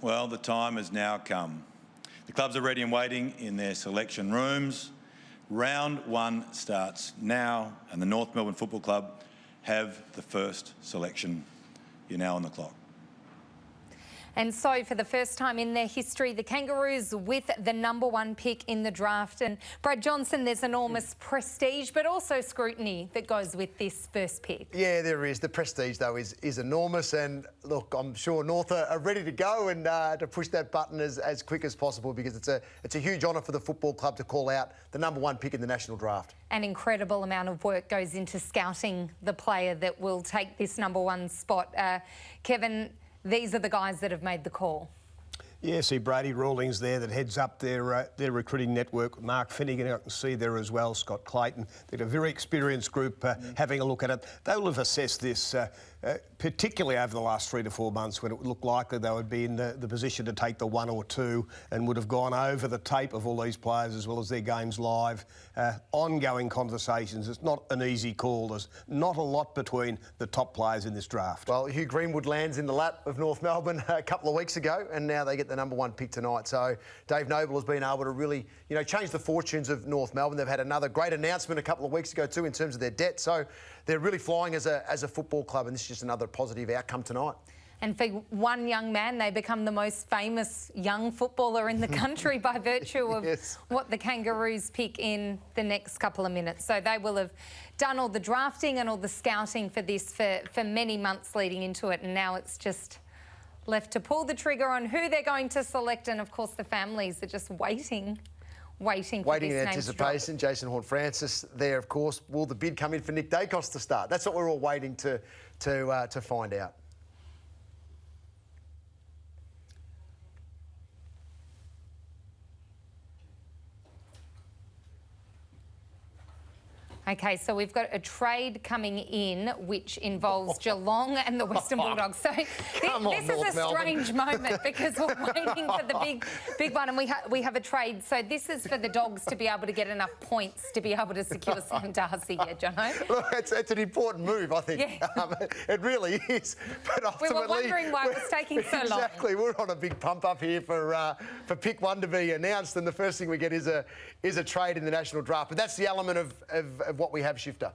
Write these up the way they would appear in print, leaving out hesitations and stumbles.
Well, the time has now come. The clubs are ready and waiting in their selection rooms. Round one starts now, and the North Melbourne Football Club have the first selection. You're now on the clock. And so, for the first time in their history, the Kangaroos with the #1 pick in the draft. And Brad Johnson, there's enormous prestige, but also scrutiny that goes with this first pick. Yeah, there is. The prestige, though, is enormous. And look, I'm sure North are ready to go and to push that button as quick as possible, because it's a huge honour for the football club to call out the #1 pick in the national draft. An incredible amount of work goes into scouting the player that will take this #1 spot. Kevin, these are the guys that have made the call. Yeah, see Brady Rawlings there that heads up their recruiting network. Mark Finnegan, I can see there as well, Scott Clayton. They're a very experienced group having a look at it. They will have assessed this, particularly over the last 3 to 4 months, when it looked likely they would be in the position to take the 1 or 2, and would have gone over the tape of all these players as well as their games live. Ongoing conversations. It's not an easy call. There's not a lot between the top players in this draft. Well, Hugh Greenwood lands in the lap of North Melbourne a couple of weeks ago, and now they get the #1 pick tonight. So Dave Noble has been able to really, change the fortunes of North Melbourne. They've had another great announcement a couple of weeks ago too in terms of their debt. So they're really flying as a football club, and this is just another positive outcome tonight. And for one young man, they become the most famous young footballer in the country by virtue of what the Kangaroos pick in the next couple of minutes. So they will have done all the drafting and all the scouting for this for many months leading into it, and now it's just left to pull the trigger on who they're going to select. And of course the families are just waiting for this in anticipation. Jason Horne-Francis there, of course. Will the bid come in for Nick Dacos to start? That's what we're all waiting to find out. Okay, so we've got a trade coming in which involves Geelong and the Western Bulldogs. So this is a strange moment because we're waiting for the big one, and we have a trade. So this is for the Dogs to be able to get enough points to be able to secure Sam Darcy, Jono. Look, it's an important move, I think. Yeah. It really is. But ultimately, we were wondering why it was taking so long. Exactly. We're on a big pump up here for pick 1 to be announced, and the first thing we get is a trade in the national draft. But that's the element of what we have, Shifter.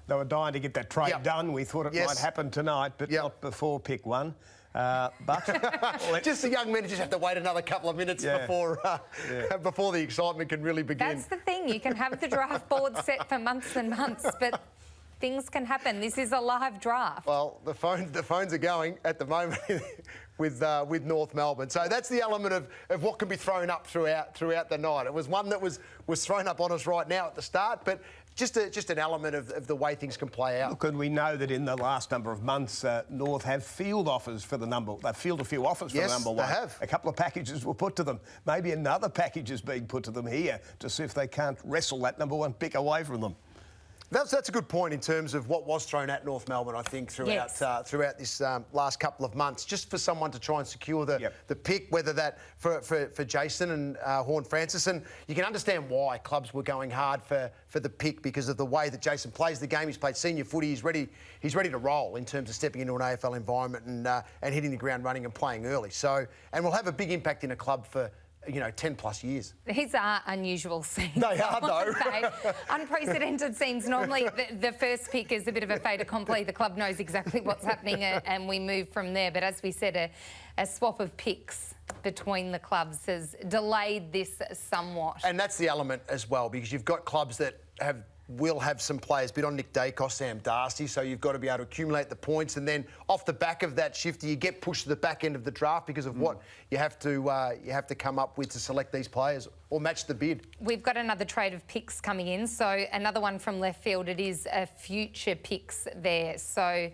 They were dying to get that trade done. We thought it might happen tonight, but not before pick 1. But just the young men just have to wait another couple of minutes before the excitement can really begin. That's the thing. You can have the draft board set for months and months, but things can happen. This is a live draft. Well, the phones are going at the moment with North Melbourne. So that's the element of what can be thrown up throughout the night. It was one that was thrown up on us right now at the start, but just an element of the way things can play out. Look, and we know that in the last number of months, North have field offers for the number. They've fielded a few offers for the #1. Yes, they have. A couple of packages were put to them. Maybe another package is being put to them here to see if they can't wrestle that #1 pick away from them. That's a good point in terms of what was thrown at North Melbourne, I think, throughout this last couple of months, just for someone to try and secure the pick, whether that for Jason and Horne-Francis. And you can understand why clubs were going hard for the pick, because of the way that Jason plays the game. He's played senior footy. He's ready to roll in terms of stepping into an AFL environment and hitting the ground running and playing early. So, and will have a big impact in a club for 10 plus years. These are unusual scenes. They are, though. Unprecedented scenes. Normally, the first pick is a bit of a fait accompli. The club knows exactly what's happening and we move from there. But as we said, a swap of picks between the clubs has delayed this somewhat. And that's the element as well, because you've got clubs that will have some players bid on Nick Dacos, Sam Darcy, so you've got to be able to accumulate the points, and then off the back of that Shifter, you get pushed to the back end of the draft because of what you have to come up with to select these players or match the bid. We've got another trade of picks coming in, so another one from left field. It is future picks there, so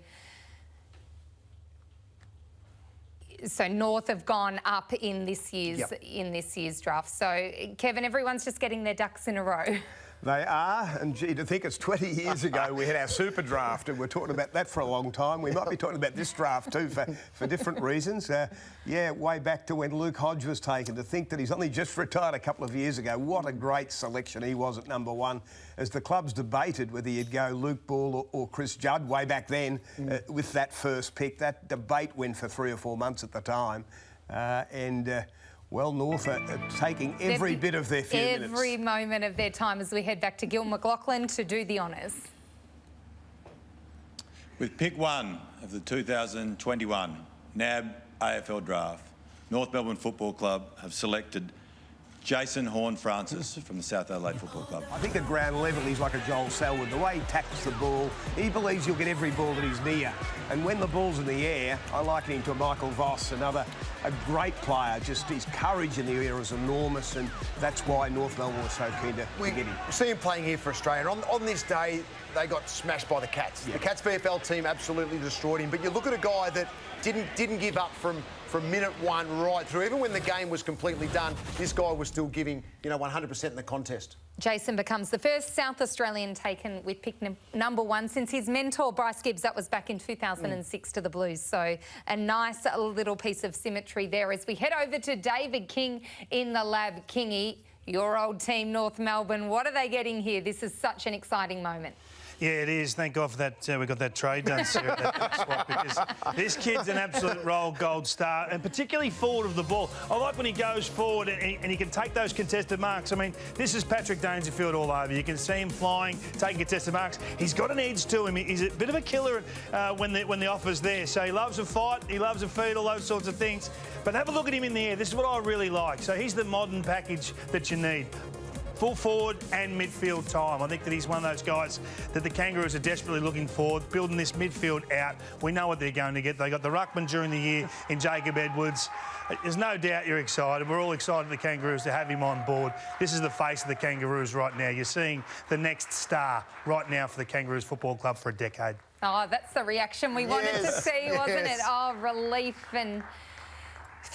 North have gone up in this year's draft. So Kevin, everyone's just getting their ducks in a row. They are, and gee, to think it's 20 years ago we had our super draft, and we're talking about that for a long time. We might be talking about this draft too for different reasons. Way back to when Luke Hodge was taken. To think that he's only just retired a couple of years ago. What a great selection he was at #1. As the clubs debated whether you'd go Luke Ball or Chris Judd way back then with that first pick, that debate went for 3 or 4 months at the time. Well, North are taking every bit of their few minutes. Every moment of their time as we head back to Gil McLaughlin to do the honours. With pick 1 of the 2021 NAB AFL draft, North Melbourne Football Club have selected Jason Horne-Francis from the South Adelaide Football Club. I think at ground level he's like a Joel Selwood. The way he tackles the ball, he believes he'll get every ball that he's near. And when the ball's in the air, I liken him to Michael Voss, a great player. Just his courage in the air is enormous, and that's why North Melbourne was so keen to get him. We see him playing here for Australia. On this day, they got smashed by the Cats. Yeah. The Cats VFL team absolutely destroyed him. But you look at a guy that didn't give up from minute 1 right through. Even when the game was completely done, this guy was still giving, 100% in the contest. Jason becomes the first South Australian taken with pick number 1 since his mentor, Bryce Gibbs. That was back in 2006 to the Blues. So a nice little piece of symmetry there as we head over to David King in the lab. Kingy, your old team, North Melbourne, what are they getting here? This is such an exciting moment. Yeah, it is. Thank God for that. We got that trade done, Sarah, that swap, because this kid's an absolute roll gold star, and particularly forward of the ball. I like when he goes forward and he can take those contested marks. I mean, this is Patrick Dangerfield all over. You can see him flying, taking contested marks. He's got an edge to him. He's a bit of a killer when the offer's there. So he loves a fight, he loves a feed, all those sorts of things. But have a look at him in the air. This is what I really like. So he's the modern package that you need. Full forward and midfield time. I think that he's one of those guys that the Kangaroos are desperately looking for, building this midfield out. We know what they're going to get. They got the ruckman during the year in Jacob Edwards. There's no doubt you're excited. We're all excited, the Kangaroos, to have him on board. This is the face of the Kangaroos right now. You're seeing the next star right now for the Kangaroos Football Club for a decade. Oh, that's the reaction we wanted to see, wasn't it? Oh, relief and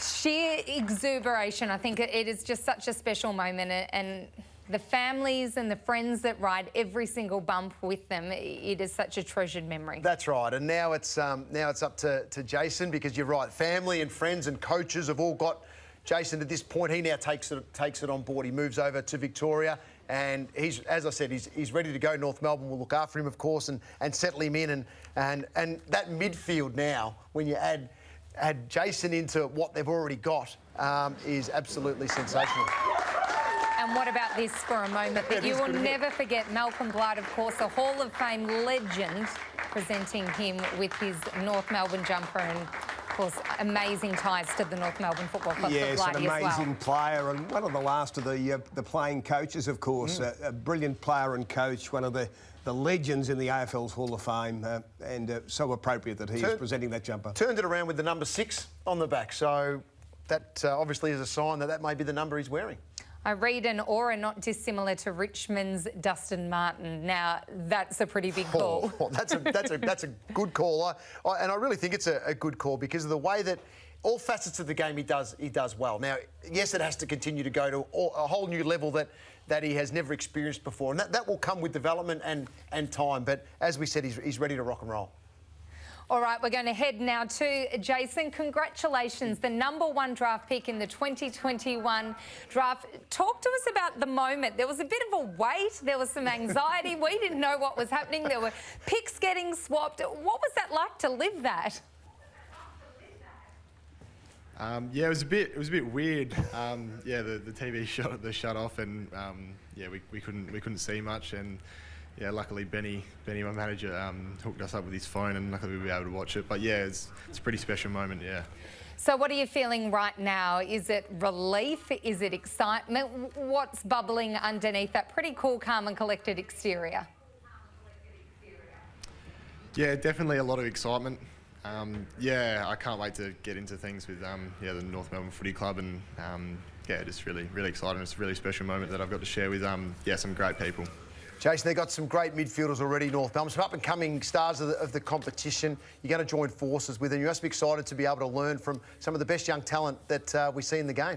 sheer exuberation. I think it is just such a special moment, and the families and the friends that ride every single bump with them, it is such a treasured memory. That's right, and now it's up to Jason, because you're right, family and friends and coaches have all got Jason at this point. He now takes it on board. He moves over to Victoria, and he's, as I said, he's ready to go. North Melbourne will look after him, of course, and settle him in, and that midfield now, when you add Jason into what they've already got, is absolutely sensational. And what about this for a moment that you will never forget? Malcolm Blight, of course, a Hall of Fame legend, presenting him with his North Melbourne jumper, and of course, amazing ties to the North Melbourne Football Club. Yes, an amazing player, and one of the last of the playing coaches, of course. A brilliant player and coach, one of the legends in the AFL's Hall of Fame, and so appropriate that he is presenting that jumper. Turned it around with the number 6 on the back, so that obviously is a sign that may be the number he's wearing. I read an aura not dissimilar to Richmond's Dustin Martin. Now, that's a pretty big call. Oh, that's a good call. And I really think it's a good call because of the way that all facets of the game he does well. Now, yes, it has to continue to go to a whole new level that he has never experienced before, and that will come with development and time. But as we said, he's ready to rock and roll. All right, we're going to head now to Jason. Congratulations, the #1 draft pick in the 2021 draft. Talk to us about the moment. There was a bit of a wait. There was some anxiety. We didn't know what was happening. There were picks getting swapped. What was that like to live that? Yeah, it was a bit weird. Yeah, the TV shut off, and yeah, we couldn't see much, and yeah, luckily Benny, my manager, hooked us up with his phone, and luckily we were able to watch it. But yeah, it's a pretty special moment. Yeah. So what are you feeling right now? Is it relief? Is it excitement? What's bubbling underneath that pretty cool, calm and collected exterior? Yeah, definitely a lot of excitement. Yeah, I can't wait to get into things with yeah, the North Melbourne Footy Club, and yeah, just really exciting. It's a really special moment that I've got to share with yeah, some great people. Jason, they've got some great midfielders already, North Melbourne, some up-and-coming stars of the competition. You're going to join forces with them. You must be excited to be able to learn from some of the best young talent that we see in the game.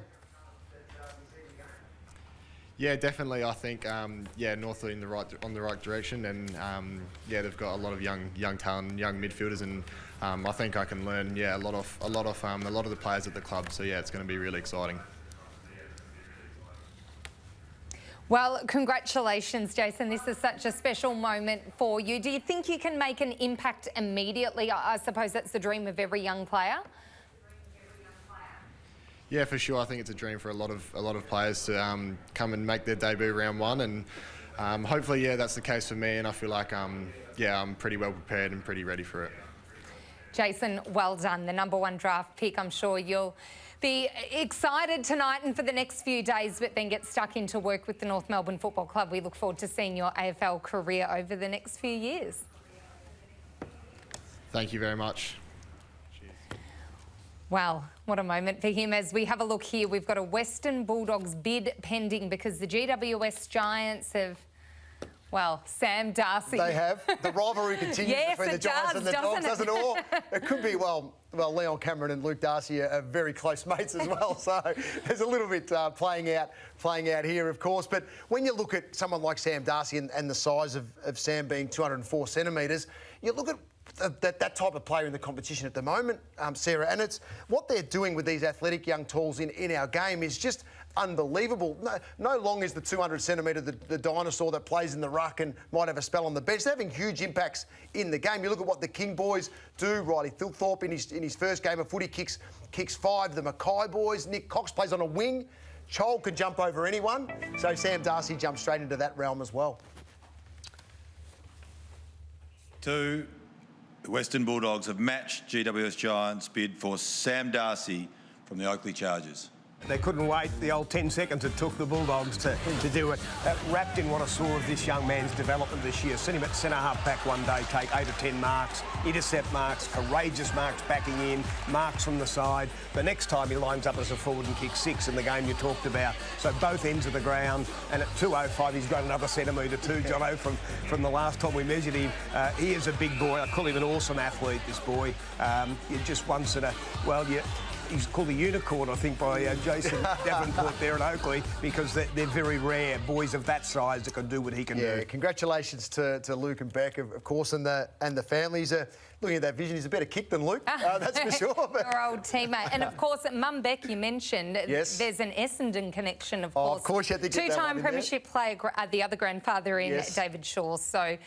Yeah, definitely. I think yeah, North are on the right direction, and yeah, they've got a lot of young talent, young midfielders, and I think I can learn a lot of the players at the club. So yeah, it's going to be really exciting. Well, congratulations, Jason. This is such a special moment for you. Do you think you can make an impact immediately? I suppose that's the dream of every young player. Yeah, for sure. I think it's a dream for a lot of players to come and make their debut round one, and hopefully, yeah, that's the case for me. And I feel like, yeah, I'm pretty well prepared and pretty ready for it. Jason, well done. The #1 draft pick. I'm sure you'll be excited tonight and for the next few days, but then get stuck into work with the North Melbourne Football Club. We look forward to seeing your AFL career over the next few years. Thank you very much. Wow, what a moment for him. As we have a look here, we've got a Western Bulldogs bid pending because the GWS Giants have, well, Sam Darcy. They have. The rivalry continues between the Giants and the Dogs, doesn't it? Or it could be, well, Leon Cameron and Luke Darcy are very close mates as well. So there's a little bit playing out here, of course. But when you look at someone like Sam Darcy and the size of Sam being 204 centimetres, you look at that type of player in the competition at the moment, Sarah, and it's what they're doing with these athletic young tools in our game is just unbelievable. No longer is the 200 centimetre the dinosaur that plays in the ruck and might have a spell on the bench. They're having huge impacts in the game. You look at what the King boys do. Riley Thilthorpe in his first game of footy kicks 5. The Mackay boys. Nick Cox plays on a wing. Chol can jump over anyone. So Sam Darcy jumps straight into that realm as well. The Western Bulldogs have matched GWS Giants' bid for Sam Darcy from the Oakley Chargers. They couldn't wait the old 10 seconds it took the Bulldogs to do it. Wrapped in what I saw of this young man's development this year. Seen him at centre half back one day, take 8 or 10 marks, intercept marks, courageous marks backing in, marks from the side. The next time he lines up as a forward and kicks 6 in the game you talked about. So both ends of the ground, and at 205 he's got another centimetre too, Jono, from the last time we measured him. He is a big boy. I call him an awesome athlete, this boy. You're just one sort of, well, he's called a unicorn, I think, by Jason Davenport there at Oakley, because they're very rare, boys of that size that can do what he can do. Yeah, congratulations to Luke and Beck, of course, and the families. Looking at that vision, he's a better kick than Luke, that's for sure. Our old teammate. And, of course, Mum Beck, you mentioned, yes, there's an Essendon connection, of course. Of course you had to get that one Two-time in premiership player, the other grandfather in yes, David Shaw. So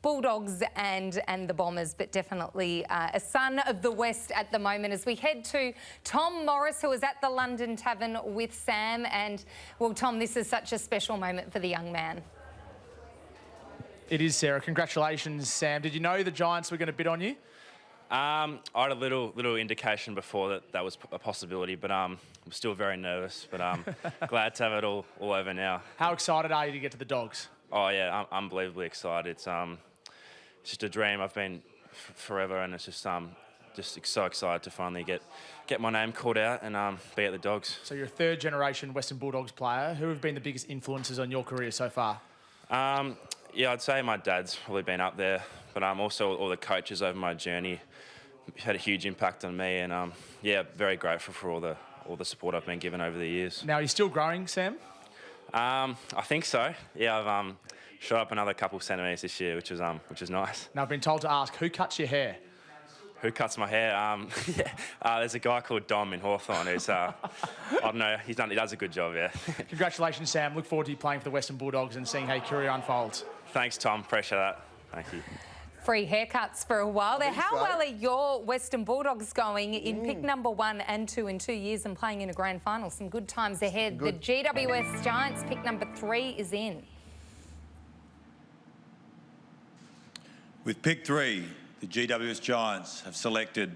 Bulldogs and the Bombers, but definitely a son of the West at the moment. As we head to Tom Morris, who is at the London Tavern with Sam. And, well, Tom, this is such a special moment for the young man. It is, Sarah. Congratulations, Sam. Did you know the Giants were going to bid on you? I had a little indication before that was a possibility, but I'm still very nervous. But glad to have it all over now. How excited are you to get to the Dogs? Oh yeah, I'm unbelievably excited. It's just a dream I've been forever, and it's just so excited to finally get my name called out and be at the Dogs. So you're a third-generation Western Bulldogs player. Who have been the biggest influences on your career so far? Yeah, I'd say my dad's probably been up there, but also all the coaches over my journey had a huge impact on me, and yeah, very grateful for all the support I've been given over the years. Now, are you still growing, Sam? I think so. Yeah, I've shot up another couple centimetres this year, which is nice. Now, I've been told to ask, who cuts your hair? Who cuts my hair? There's a guy called Dom in Hawthorn who's, I don't know, he does a good job, yeah. Congratulations, Sam. Look forward to you playing for the Western Bulldogs and seeing how your career unfolds. Thanks, Tom. Appreciate that. Thank you. Free haircuts for a while there. How well are your Western Bulldogs going in pick #1 and 2 in 2 years and playing in a grand final? Some good times ahead. The GWS Giants pick #3 is in. With pick 3, the GWS Giants have selected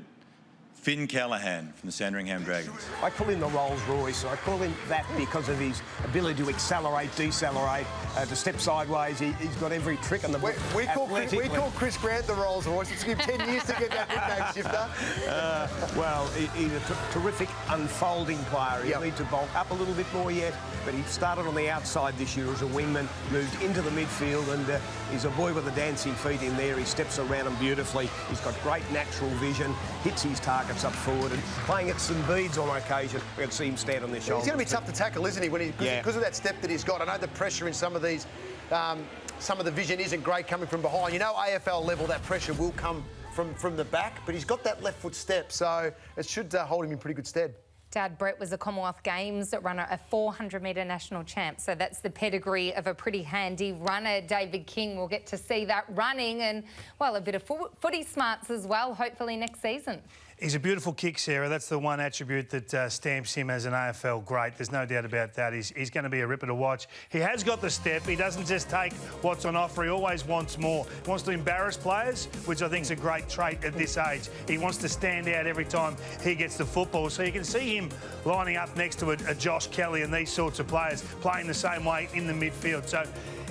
Finn Callahan from the Sandringham Dragons. I call him the Rolls Royce. I call him that because of his ability to accelerate, decelerate, to step sideways. He's got every trick in the book. We call Chris Grant the Rolls Royce. It's going to give 10 years to get that nickname, Shifter. Well, he's a terrific unfolding player. He'll need to bulk up a little bit more yet, but he started on the outside this year as a wingman, moved into the midfield, and he's a boy with the dancing feet in there. He steps around them beautifully. He's got great natural vision, hits his targets up forward, and playing at St Bede's on occasion, we can see him stand on their shoulders. He's going to be tough to tackle, isn't he? Because of that step that he's got. I know the pressure in some of these, some of the vision isn't great coming from behind. You know, AFL level, that pressure will come from the back, but he's got that left foot step, so it should hold him in pretty good stead. Dad Brett was a Commonwealth Games runner, a 400-metre national champ. So that's the pedigree of a pretty handy runner. David King will get to see that running and, well, a bit of footy smarts as well, hopefully next season. He's a beautiful kick, Sarah. That's the one attribute that stamps him as an AFL great. There's no doubt about that. He's going to be a ripper to watch. He has got the step. He doesn't just take what's on offer. He always wants more. He wants to embarrass players, which I think is a great trait at this age. He wants to stand out every time he gets the football. So you can see him lining up next to a Josh Kelly and these sorts of players playing the same way in the midfield. So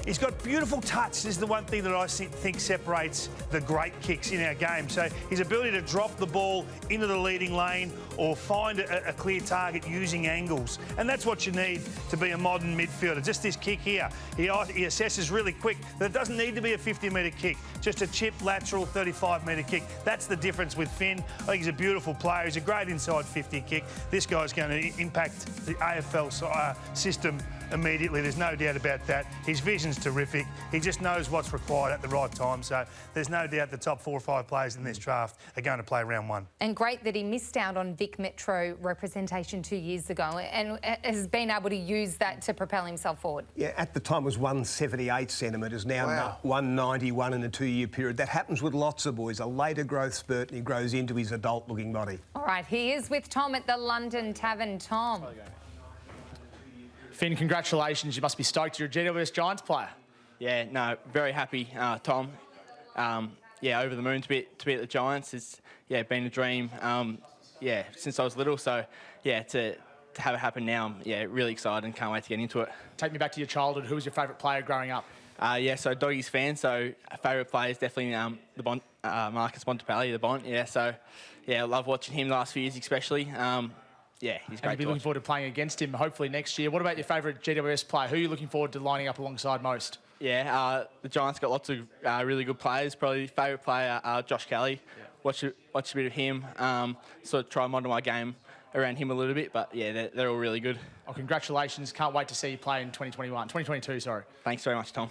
he's got beautiful touch. This is the one thing that I think separates the great kicks in our game. So his ability to drop the ball into the leading lane or find a clear target using angles. And that's what you need to be a modern midfielder. Just this kick here. He assesses really quick that it doesn't need to be a 50-metre kick. Just a chip, lateral, 35-metre kick. That's the difference with Finn. I think he's a beautiful player. He's a great inside 50 kick. This guy's going to impact the AFL system immediately. There's no doubt about that. His vision's terrific. He just knows what's required at the right time. So there's no doubt the top 4 or 5 players in this draft are going to play round 1. And great that he missed out on Vic Metro representation 2 years ago and has been able to use that to propel himself forward. Yeah, at the time was 178 centimetres, now 191 in a 2-year period. That happens with lots of boys. A later growth spurt and he grows into his adult-looking body. All right, he is with Tom at the London Tavern. Tom. Finn, congratulations. You must be stoked you're a GWS Giants player. Yeah, no, very happy, Tom. Yeah, over the moon to be at the Giants. It's been a dream. Yeah, since I was little. So yeah, to have it happen now, I'm really excited and can't wait to get into it. Take me back to your childhood. Who was your favourite player growing up? Yeah, so Doggies fan. So favourite player is definitely the Bont, Marcus Bontempelli, the Bont. Yeah, so yeah, I love watching him the last few years, especially. Yeah, he's great. And you'll be looking forward to playing against him, hopefully next year. What about your favourite GWS player? Who are you looking forward to lining up alongside most? Yeah, the Giants got lots of really good players. Probably favourite player, Josh Kelly. Yeah. Watch a bit of him. Sort of try and model my game around him a little bit. But yeah, they're all really good. Oh, congratulations! Can't wait to see you play in 2022. Sorry. Thanks very much, Tom.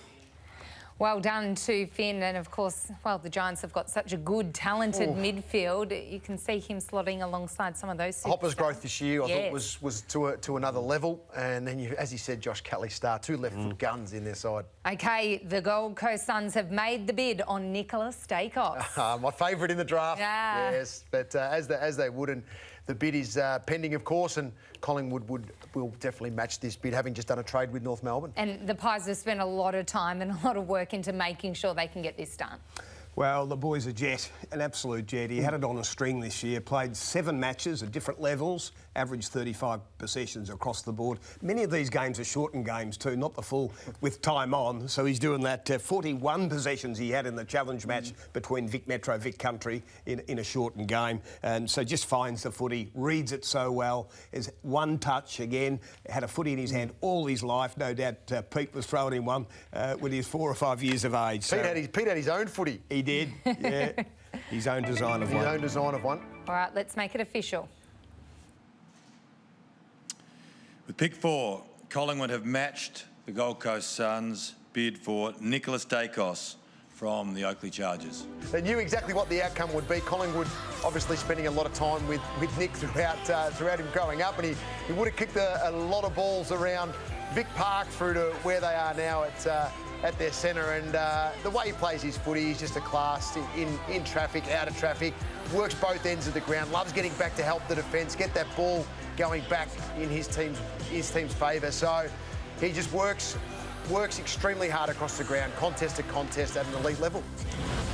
Well done to Finn, and of course, well, the Giants have got such a good, talented midfield. You can see him slotting alongside some of those superstars. Hopper's growth this year, I thought, was to another level. And then, as he said, Josh Kelly star, 2 left-foot guns in their side. OK, the Gold Coast Suns have made the bid on Nicholas Daicos. My favourite in the draft. Yeah. Yes, but as they would, and the bid is pending, of course, and Collingwood will definitely match this bid, having just done a trade with North Melbourne. And the Pies have spent a lot of time and a lot of work into making sure they can get this done. Well, the boy's a jet, an absolute jet. He had it on a string this year, played 7 matches at different levels, averaged 35 possessions across the board. Many of these games are shortened games too, not the full with time on. So he's doing that. 41 possessions he had in the challenge match between Vic Metro, Vic Country in a shortened game. And so just finds the footy, reads it so well. Is one touch again, had a footy in his hand all his life. No doubt Pete was throwing him one when he was 4 or 5 years of age. Pete had his own footy. He did, yeah. His own design of one. His own design of one. All right, let's make it official. With pick 4, Collingwood have matched the Gold Coast Suns' bid for Nicholas Daicos from the Oakley Chargers. They knew exactly what the outcome would be. Collingwood obviously spending a lot of time with Nick throughout him growing up, and he would have kicked a lot of balls around Vic Park through to where they are now at their centre, and the way he plays his footy, he's just a class in traffic, out of traffic, works both ends of the ground, loves getting back to help the defence, get that ball going back in his team's favour. So he just works extremely hard across the ground, contest to contest at an elite level.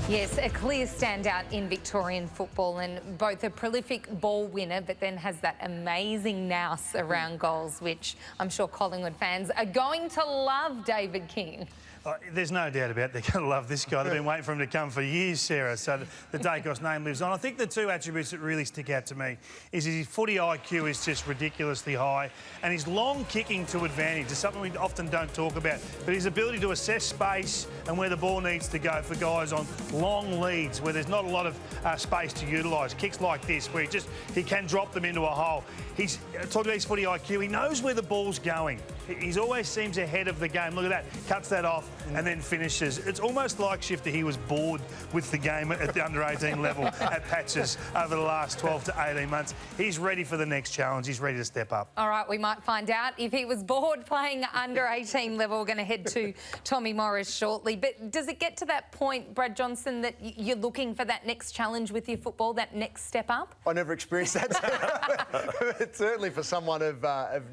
Yes, a clear standout in Victorian football, and both a prolific ball winner, but then has that amazing nous around goals, which I'm sure Collingwood fans are going to love. David King. There's no doubt about it. They're going to love this guy. They've been waiting for him to come for years, Sarah. So the Daicos name lives on. I think the 2 attributes that really stick out to me is his footy IQ is just ridiculously high, and his long kicking to advantage is something we often don't talk about. But his ability to assess space and where the ball needs to go for guys on long leads where there's not a lot of space to utilise. Kicks like this where he can drop them into a hole. He's talking about his footy IQ. He knows where the ball's going. He always seems ahead of the game. Look at that. Cuts that off. and then finishes. It's almost like, Shifter, he was bored with the game at the under-18 level at patches over the last 12 to 18 months. He's ready for the next challenge. He's ready to step up. All right, we might find out if he was bored playing under-18 level. We're going to head to Tommy Morris shortly. But does it get to that point, Brad Johnson, that you're looking for that next challenge with your football, that next step up? I never experienced that. But certainly for someone of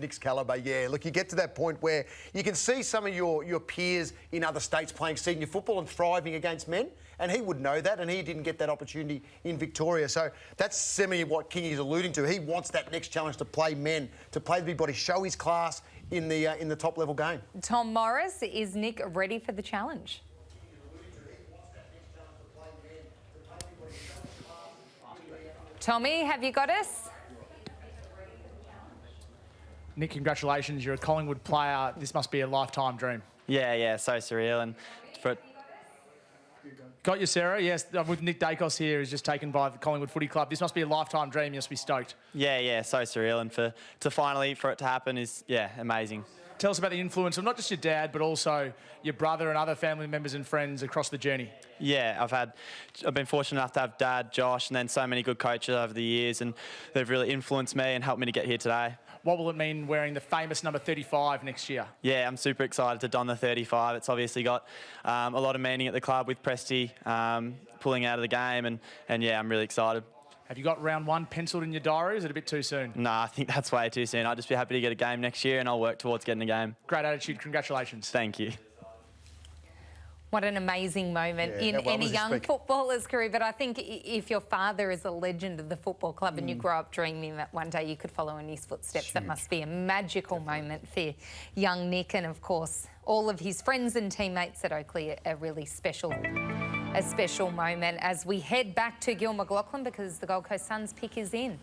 Nick's calibre, yeah. Look, you get to that point where you can see some of your peers in other states playing senior football and thriving against men, and he would know that, and he didn't get that opportunity in Victoria. So that's semi what King is alluding to. He wants that next challenge to play men, to play the big body, show his class in the top level game. Tom Morris, is Nick ready for the challenge? Tommy, have you got us? Nick, congratulations. You're a Collingwood player. This must be a lifetime dream. Yeah, so surreal. And for Got you, Sarah. Yes, with Nick Dacos here, who's just taken by the Collingwood Footy Club. This must be a lifetime dream. You must be stoked. yeah, so surreal. And for it to happen is, amazing. Tell us about the influence of not just your dad, but also your brother and other family members and friends across the journey. Yeah, I've been fortunate enough to have Dad, Josh, and then so many good coaches over the years, and they've really influenced me and helped me to get here today. What will it mean wearing the famous number 35 next year? Yeah, I'm super excited to don the 35. It's obviously got a lot of meaning at the club with Presty pulling out of the game, and yeah, I'm really excited. Have you got round one penciled in your diary? Is it a bit too soon? No, I think that's way too soon. I'd just be happy to get a game next year, and I'll work towards getting a game. Great attitude. Congratulations. Thank you. What an amazing moment in any young footballer's career. But I think if your father is a legend of the football club and you grow up dreaming that one day you could follow in his footsteps, that must be a magical moment for young Nick. And, of course, all of his friends and teammates at Oakley, a really special moment as we head back to Gil McLachlan because the Gold Coast Suns pick is in.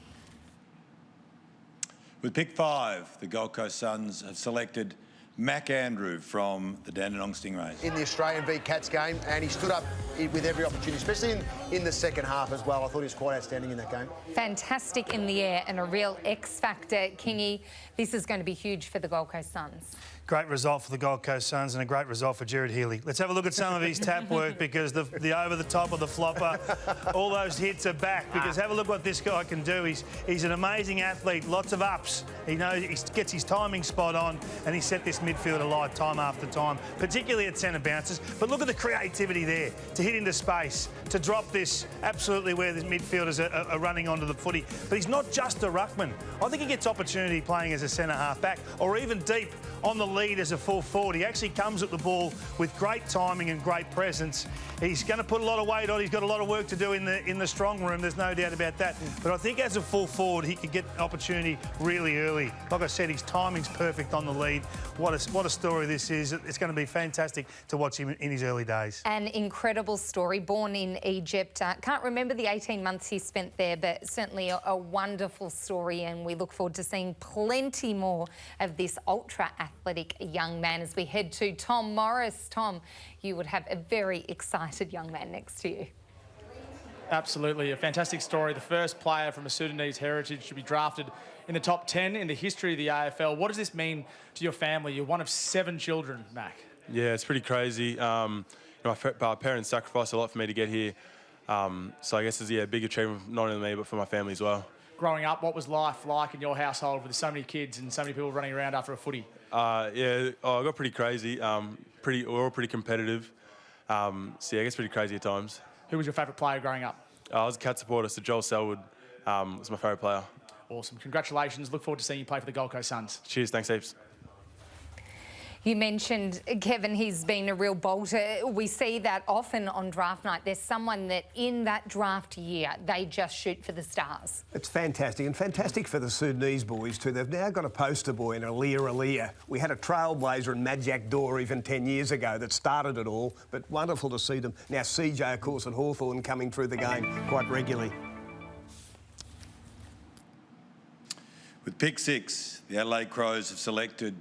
With pick 5, the Gold Coast Suns have selected Mac Andrew from the Dandenong Stingrays. In the Australian v Cats game, and he stood up with every opportunity, especially in the second half as well. I thought he was quite outstanding in that game. Fantastic in the air and a real X-factor, Kingy. This is going to be huge for the Gold Coast Suns. Great result for the Gold Coast Suns and a great result for Gerard Healy. Let's have a look at some of his tap work because the over the top of the flopper, all those hits are back because have a look what this guy can do. He's an amazing athlete, lots of ups. He knows he gets his timing spot on and he set this midfield alight time after time, particularly at centre bounces. But look at the creativity there to hit into space, to drop this absolutely where the midfielders are running onto the footy. But he's not just a ruckman. I think he gets opportunity playing as a centre half back or even deep on the lead as a full forward. He actually comes at the ball with great timing and great presence. He's going to put a lot of weight on. He's got a lot of work to do in the strong room. There's no doubt about that. But I think as a full forward, he could get opportunity really early. Like I said, his timing's perfect on the lead. What a story this is. It's going to be fantastic to watch him in his early days. An incredible story. Born in Egypt. Can't remember the 18 months he spent there, but certainly a wonderful story. And we look forward to seeing plenty more of this ultra-athletic young man as we head to Tom Morris. Tom, you would have a very excited young man next to you. Absolutely, a fantastic story. The first player from a Sudanese heritage to be drafted in the top 10 in the history of the AFL. What does this mean to your family? You're one of 7 children, Mac. Yeah, it's pretty crazy. My parents sacrificed a lot for me to get here. So I guess it's a big achievement, not only me, but for my family as well. Growing up, what was life like in your household with so many kids and so many people running around after a footy? I got pretty crazy. We're all pretty competitive. So yeah, I guess pretty crazy at times. Who was your favourite player growing up? I was a Cat supporter, so Joel Selwood was my favourite player. Awesome. Congratulations. Look forward to seeing you play for the Gold Coast Suns. Cheers. Thanks heaps. You mentioned, Kevin, he's been a real bolter. We see that often on draft night. There's someone that in that draft year, they just shoot for the stars. It's fantastic, and fantastic for the Sudanese boys too. They've now got a poster boy in Alia. We had a trailblazer in Majak Dor even 10 years ago that started it all, but wonderful to see them. Now CJ, of course, at Hawthorn coming through the game quite regularly. With pick 6, the Adelaide Crows have selected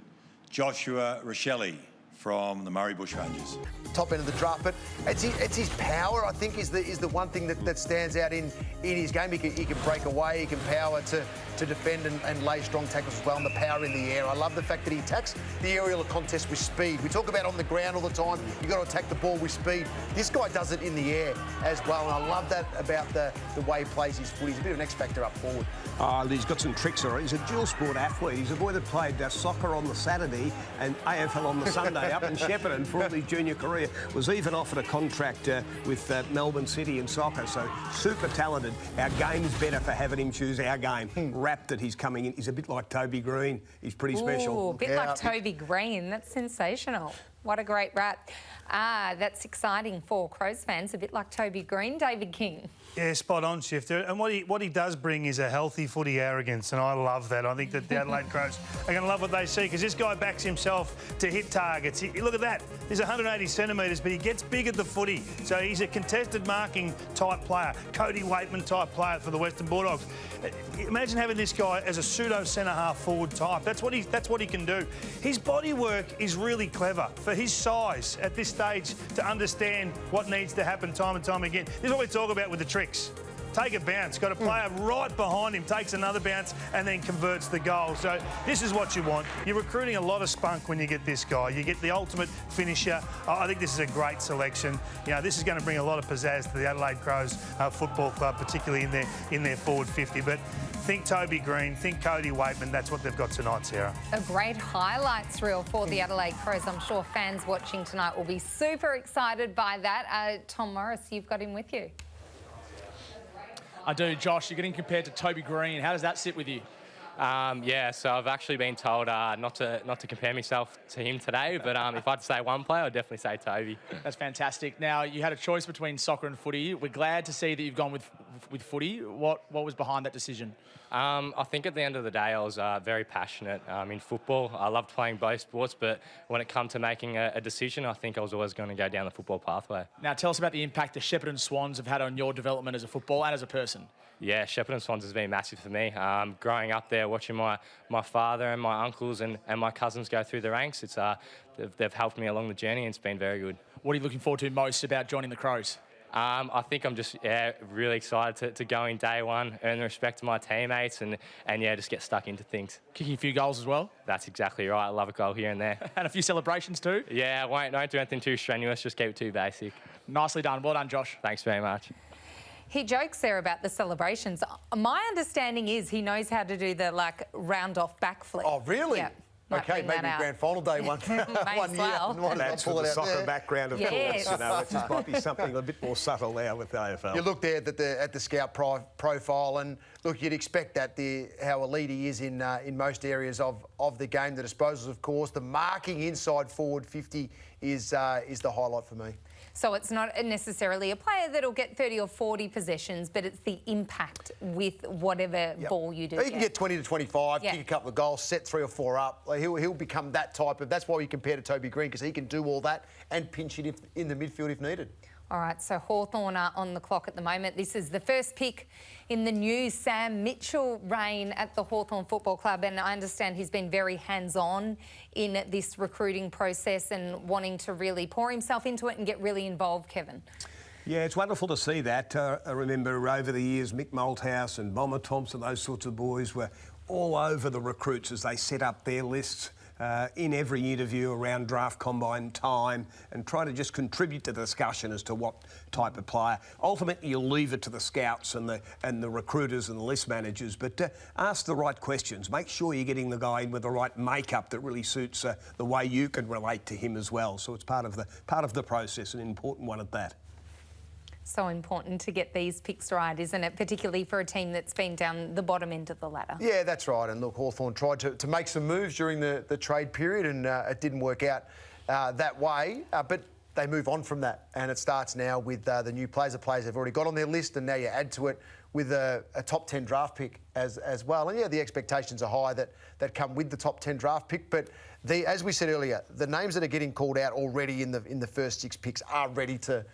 Joshua Rochelle from the Murray Bushrangers. Top end of the draft, but it's his power, I think, is the one thing that stands out in his game. He can break away, he can power to defend and lay strong tackles as well, and the power in the air. I love the fact that he attacks the aerial contest with speed. We talk about on the ground all the time, you've got to attack the ball with speed. This guy does it in the air as well, and I love that about the way he plays his footy. He's a bit of an X-factor up forward. He's got some tricks. He's a dual sport athlete. He's a boy that played soccer on the Saturday and AFL on the Sunday up in Shepparton for all his junior career. Was even offered a contract with Melbourne City in soccer, so super talented. Our game's better for having him choose our game. Rapt that he's coming in. He's a bit like Toby Green. He's pretty special. Ooh, a bit like Toby Green. That's sensational. What a great rap. That's exciting for Crows fans, a bit like Toby Green. David King. Yeah, spot on, Shifter. And what he does bring is a healthy footy arrogance, and I love that. I think that the Adelaide Crows are going to love what they see, because this guy backs himself to hit targets. Look at that. He's 180 centimetres, but he gets big at the footy. So he's a contested marking type player, Cody Waitman type player for the Western Bulldogs. Imagine having this guy as a pseudo centre-half forward type. That's what he can do. His body work is really clever for his size at this stage to understand what needs to happen time and time again. This is what we talk about with the tricks. Take a bounce, got a player right behind him, takes another bounce and then converts the goal. So this is what you want. You're recruiting a lot of spunk when you get this guy. You get the ultimate finisher. I think this is a great selection. You know, this is going to bring a lot of pizzazz to the Adelaide Crows Football Club, particularly in their forward 50. But think Toby Green, think Cody Waitman. That's what they've got tonight, Sarah. A great highlights reel for the Adelaide Crows. I'm sure fans watching tonight will be super excited by that. Tom Morris, you've got him with you. I do, Josh. You're getting compared to Toby Green. How does that sit with you? Yeah, so I've actually been told not to compare myself to him today, but if I had to say one player, I'd definitely say Toby. That's fantastic. Now, you had a choice between soccer and footy. We're glad to see that you've gone with footy. What was behind that decision? I think at the end of the day, I was very passionate in football. I loved playing both sports, but when it come to making a decision, I think I was always going to go down the football pathway. Now, tell us about the impact the Shepparton Swans have had on your development as a footballer and as a person. Yeah, Shepparton Swans has been massive for me. Growing up there, watching my father and my uncles and my cousins go through the ranks, they've helped me along the journey, and it's been very good. What are you looking forward to most about joining the Crows? I think I'm just really excited to go in day one, earn the respect of my teammates, and just get stuck into things. Kicking a few goals as well? That's exactly right. I love a goal here and there. And a few celebrations too? Yeah, don't do anything too strenuous, just keep it too basic. Nicely done. Well done, Josh. Thanks very much. He jokes there about the celebrations. My understanding is he knows how to do the round-off backflip. Oh, really? Yeah. Okay, maybe grand final day one year. That's with the soccer background, of course. You know, it just might be something a bit more subtle there with the AFL. You look there at the scout profile, and look, you'd expect that how elite he is in most areas of the game. The disposals, of course, the marking inside forward 50 is the highlight for me. So it's not necessarily a player that'll get 30 or 40 possessions, but it's the impact with whatever ball you do. He can get 20 to 25, kick a couple of goals, set 3 or 4 up. Like he'll become that type of... That's why we compare to Toby Green, because he can do all that and pinch it in the midfield if needed. All right, so Hawthorn are on the clock at the moment. This is the first pick in the new Sam Mitchell reign at the Hawthorn Football Club, and I understand he's been very hands-on in this recruiting process and wanting to really pour himself into it and get really involved, Kevin. Yeah, it's wonderful to see that. I remember over the years, Mick Malthouse and Bomber Thompson, those sorts of boys were all over the recruits as they set up their lists. In every interview around draft combine time, and try to just contribute to the discussion as to what type of player. Ultimately, you'll leave it to the scouts and the recruiters and the list managers, but ask the right questions. Make sure you're getting the guy in with the right makeup that really suits the way you can relate to him as well. So it's part of the process, an important one at that. So important to get these picks right, isn't it? Particularly for a team that's been down the bottom end of the ladder. Yeah, that's right. And look, Hawthorn tried to make some moves during the trade period, and it didn't work out that way. But they move on from that, and it starts now with the new players. The players they've already got on their list, and now you add to it with a top 10 draft pick as well. And yeah, the expectations are high that come with the top 10 draft pick. But as we said earlier, the names that are getting called out already in the first 6 picks are ready to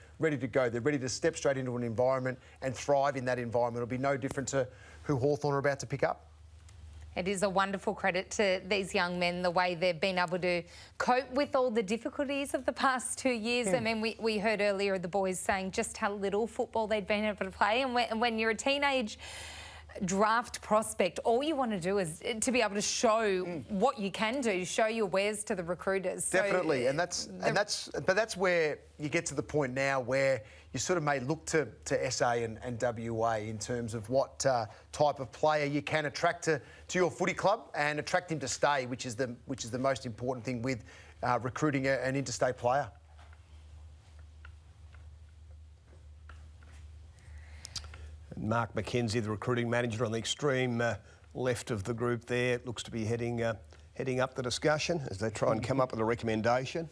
go. They're ready to step straight into an environment and thrive in that environment. It'll be no different to who Hawthorn are about to pick up. It is a wonderful credit to these young men, the way they've been able to cope with all the difficulties of the past 2 years. I mean, we heard earlier the boys saying just how little football they'd been able to play. And when you're a teenage draft prospect, all you want to do is to be able to show what you can do, show your wares to the recruiters. Definitely, so but that's where you get to the point now where you sort of may look to SA and WA in terms of what type of player you can attract to your footy club and attract him to stay, which is the most important thing with recruiting an interstate player. Mark McKenzie, the recruiting manager on the extreme left of the group there, looks to be heading up the discussion as they try and come up with a recommendation.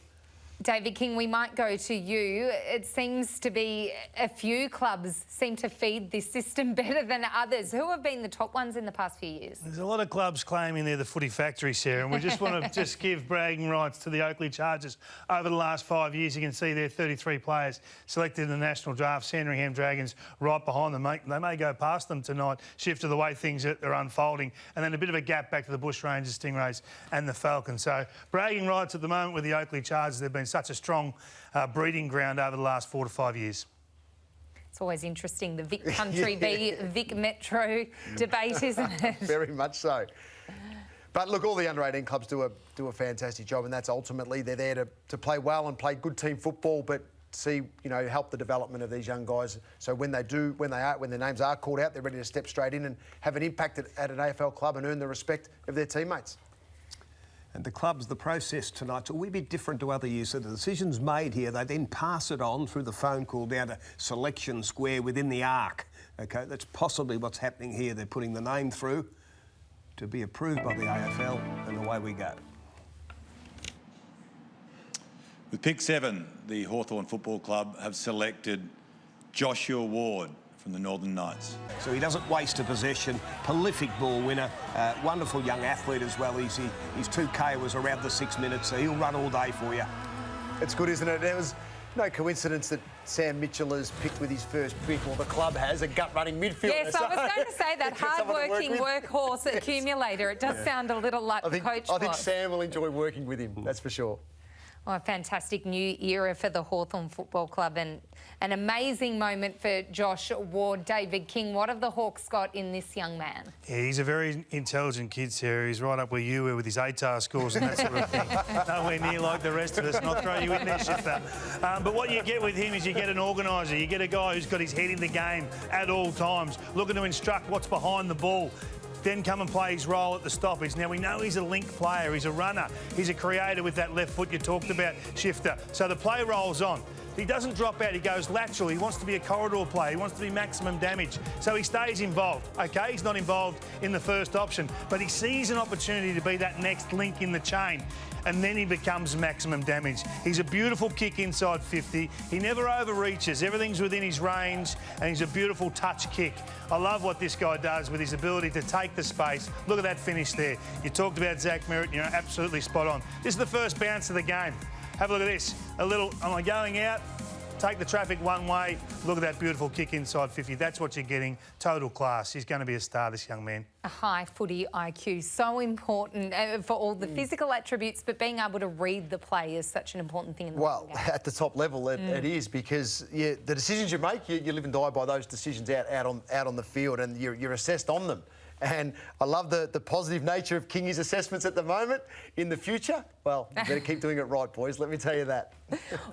David King, we might go to you. It seems to be a few clubs seem to feed this system better than others. Who have been the top ones in the past few years? There's a lot of clubs claiming they're the footy factory, Sarah, and we just want to give bragging rights to the Oakley Chargers. Over the last 5 years, you can see there are 33 players selected in the national draft. Sandringham Dragons right behind them. They may go past them tonight, shift to the way things are unfolding, and then a bit of a gap back to the Bush Rangers, Stingrays and the Falcons. So bragging rights at the moment with the Oakley Chargers. They've been such a strong breeding ground over the last 4 to 5 years. It's always interesting, the Vic Country v Vic Metro debate, isn't it? Very much so. But look, all the under-18 clubs do a fantastic job, and that's ultimately they're there to play well and play good team football, but help the development of these young guys. So when their names are called out, they're ready to step straight in and have an impact at an AFL club and earn the respect of their teammates. And the clubs, the process tonight's a wee bit different to other years. So the decision's made here, they then pass it on through the phone call down to selection square within the arc. OK, that's possibly what's happening here. They're putting the name through to be approved by the AFL, and away we go. With pick 7, the Hawthorn Football Club have selected Joshua Ward from the Northern Knights. So he doesn't waste a possession, prolific ball winner, wonderful young athlete as well. His 2K was around the 6 minutes, so he'll run all day for you. It's good, isn't it? There was no coincidence that Sam Mitchell has picked with his first pick, or the club has, a gut-running midfielder. Yes, I was going to say that hard-working workhorse accumulator. It does sound a little like the coach. I think Sam will enjoy working with him, that's for sure. Well, a fantastic new era for the Hawthorn Football Club and an amazing moment for Josh Ward. David King, what have the Hawks got in this young man? Yeah, he's a very intelligent kid, Sarah. He's right up where you were with his ATAR scores and that sort of thing. Nowhere near like the rest of us, and I'll throw you in there, Shifter. But what you get with him is you get an organiser. You get a guy who's got his head in the game at all times, looking to instruct what's behind the ball, then come and play his role at the stoppage. Now, we know he's a link player, he's a runner, he's a creator with that left foot you talked about, Shifter. So the play rolls on. He doesn't drop out, he goes lateral. He wants to be a corridor player, he wants to be maximum damage. So he stays involved, OK? He's not involved in the first option, but he sees an opportunity to be that next link in the chain, and then he becomes maximum damage. He's a beautiful kick inside 50. He never overreaches. Everything's within his range, and he's a beautiful touch kick. I love what this guy does with his ability to take the space. Look at that finish there. You talked about Zach Merritt, you're absolutely spot on. This is the first bounce of the game. Have a look at this. A little, am I going out? Take the traffic one way. Look at that beautiful kick inside 50. That's what you're getting. Total class. He's going to be a star, this young man. A high footy IQ, so important for all the physical attributes, but being able to read the play is such an important thing in the game. At the top level, it is, because the decisions you make, you live and die by those decisions out on the field, and you're assessed on them. And I love the positive nature of Kingy's assessments at the moment. In the future, well, you better keep doing it right, boys, let me tell you that.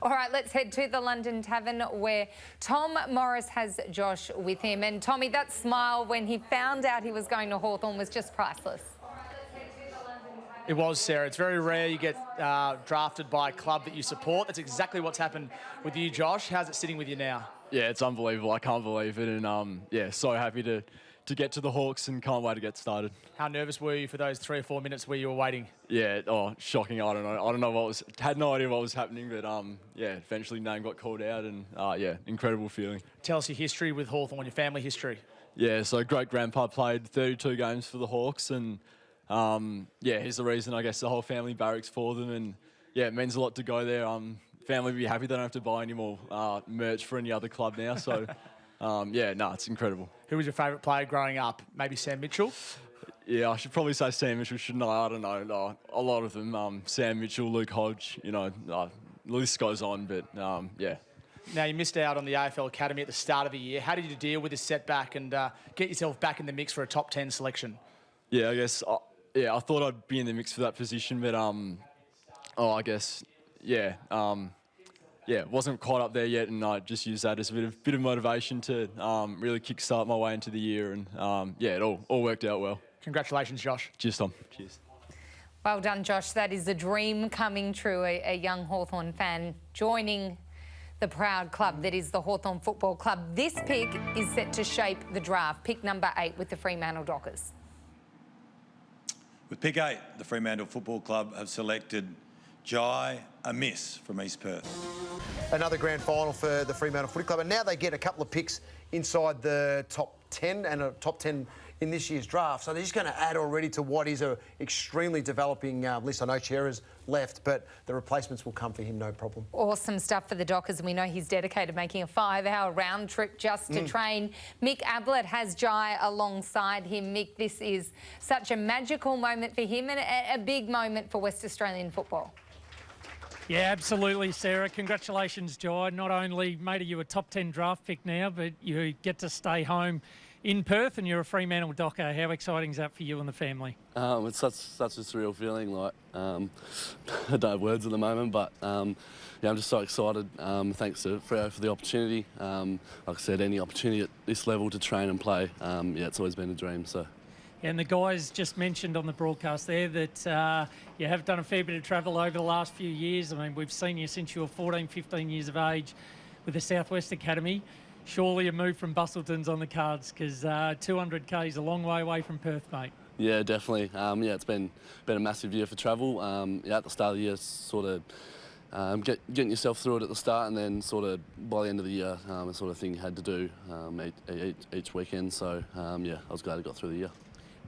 All right, let's head to the London Tavern where Tom Morris has Josh with him. And Tommy, that smile when he found out he was going to Hawthorn was just priceless. It was, Sarah. It's very rare you get drafted by a club that you support. That's exactly what's happened with you, Josh. How's it sitting with you now? Yeah, it's unbelievable. I can't believe it. And, yeah, so happy to get to the Hawks and can't wait to get started. How nervous were you for those 3 or 4 minutes where you were waiting? Yeah, shocking. I don't know had no idea what was happening, but yeah, eventually name got called out, and yeah, incredible feeling. Tell us your history with Hawthorn, your family history. Yeah, so great-grandpa played 32 games for the Hawks, and yeah, he's the reason I guess the whole family barracks for them, and yeah, it means a lot to go there. Family will be happy they don't have to buy any more merch for any other club now, so yeah, no, it's incredible. Who was your favourite player growing up? Maybe Sam Mitchell? Yeah, I should probably say Sam Mitchell, shouldn't I? I don't know. No, a lot of them. Sam Mitchell, Luke Hodge, the list goes on, but yeah. Now, you missed out on the AFL Academy at the start of the year. How did you deal with this setback and get yourself back in the mix for a top 10 selection? Yeah, I guess, I thought I'd be in the mix for that position, but, I guess, wasn't quite up there yet, and I just used that as a bit of motivation to really kickstart my way into the year, and, it all worked out well. Congratulations, Josh. Cheers, Tom. Cheers. Well done, Josh. That is a dream coming true, a young Hawthorn fan joining the proud club that is the Hawthorn Football Club. This pick is set to shape the draft. Pick number 8 with the Fremantle Dockers. With pick 8, the Fremantle Football Club have selected Jai Amiss from East Perth. Another grand final for the Fremantle Footy Club, and now they get a couple of picks inside the top 10 and a top 10 in this year's draft. So they're just going to add already to what is an extremely developing list. I know Chera's left, but the replacements will come for him, no problem. Awesome stuff for the Dockers, and we know he's dedicated making a 5-hour round trip just to train. Mick Ablett has Jai alongside him. Mick, this is such a magical moment for him and a big moment for West Australian football. Yeah, absolutely, Sarah. Congratulations, Jai. Not only made you a top 10 draft pick now, but you get to stay home in Perth and you're a Fremantle Docker. How exciting is that for you and the family? It's such a surreal feeling. Like I don't have words at the moment, but I'm just so excited. Thanks to Freo for the opportunity. Like I said, any opportunity at this level to train and play, it's always been a dream. So. And the guys just mentioned on the broadcast there that you have done a fair bit of travel over the last few years. I mean, we've seen you since you were 14, 15 years of age with the Southwest Academy. Surely a move from Bustleton's on the cards, because 200k is a long way away from Perth, mate. Yeah, definitely. It's been a massive year for travel. At the start of the year, sort of getting yourself through it at the start, and then sort of by the end of the year, the sort of thing you had to do each weekend. So I was glad I got through the year.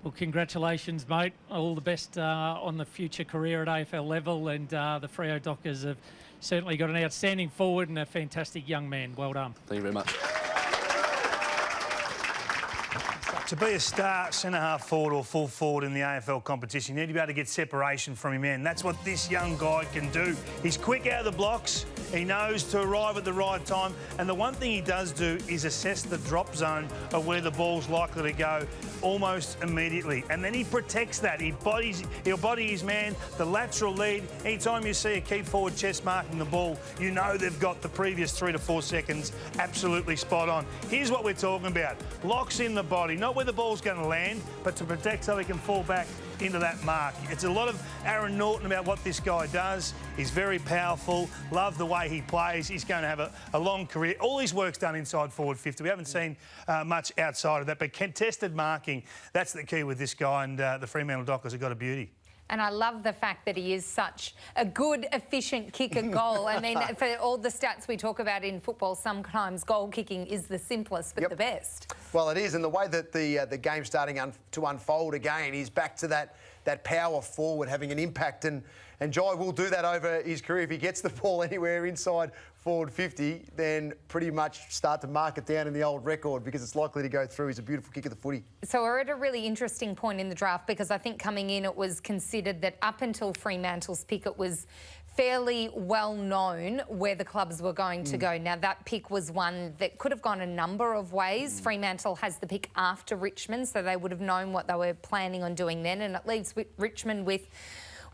Well, congratulations, mate. All the best on the future career at AFL level, and the Freo Dockers have certainly got an outstanding forward and a fantastic young man. Well done. Thank you very much. To be a star centre-half forward or full forward in the AFL competition, you need to be able to get separation from your man. That's what this young guy can do. He's quick out of the blocks. He knows to arrive at the right time. And the one thing he does do is assess the drop zone of where the ball's likely to go almost immediately. And then he protects that. He'll body his man, the lateral lead. Anytime you see a key forward chest marking the ball, you know they've got the previous 3 to 4 seconds absolutely spot on. Here's what we're talking about. Locks in the body, not where the ball's going to land, but to protect so he can fall back into that mark. It's a lot of Aaron Norton about what this guy does. He's very powerful. Love the way he plays. He's going to have a long career. All his work's done inside forward 50. We haven't seen much outside of that, but contested marking, that's the key with this guy, and the Fremantle Dockers have got a beauty. And I love the fact that he is such a good, efficient kicker goal. I mean, for all the stats we talk about in football, sometimes goal kicking is the simplest but the best. Well, it is, and the way that the game's starting to unfold again, he's back to that power forward, having an impact, and Jai will do that over his career. If he gets the ball anywhere inside forward 50, then pretty much start to mark it down in the old record, because it's likely to go through. He's a beautiful kick of the footy. So we're at a really interesting point in the draft, because I think coming in it was considered that up until Fremantle's pick it was fairly well known where the clubs were going to go. Now that pick was one that could have gone a number of ways. Fremantle has the pick after Richmond, so they would have known what they were planning on doing then, and it leaves Richmond with,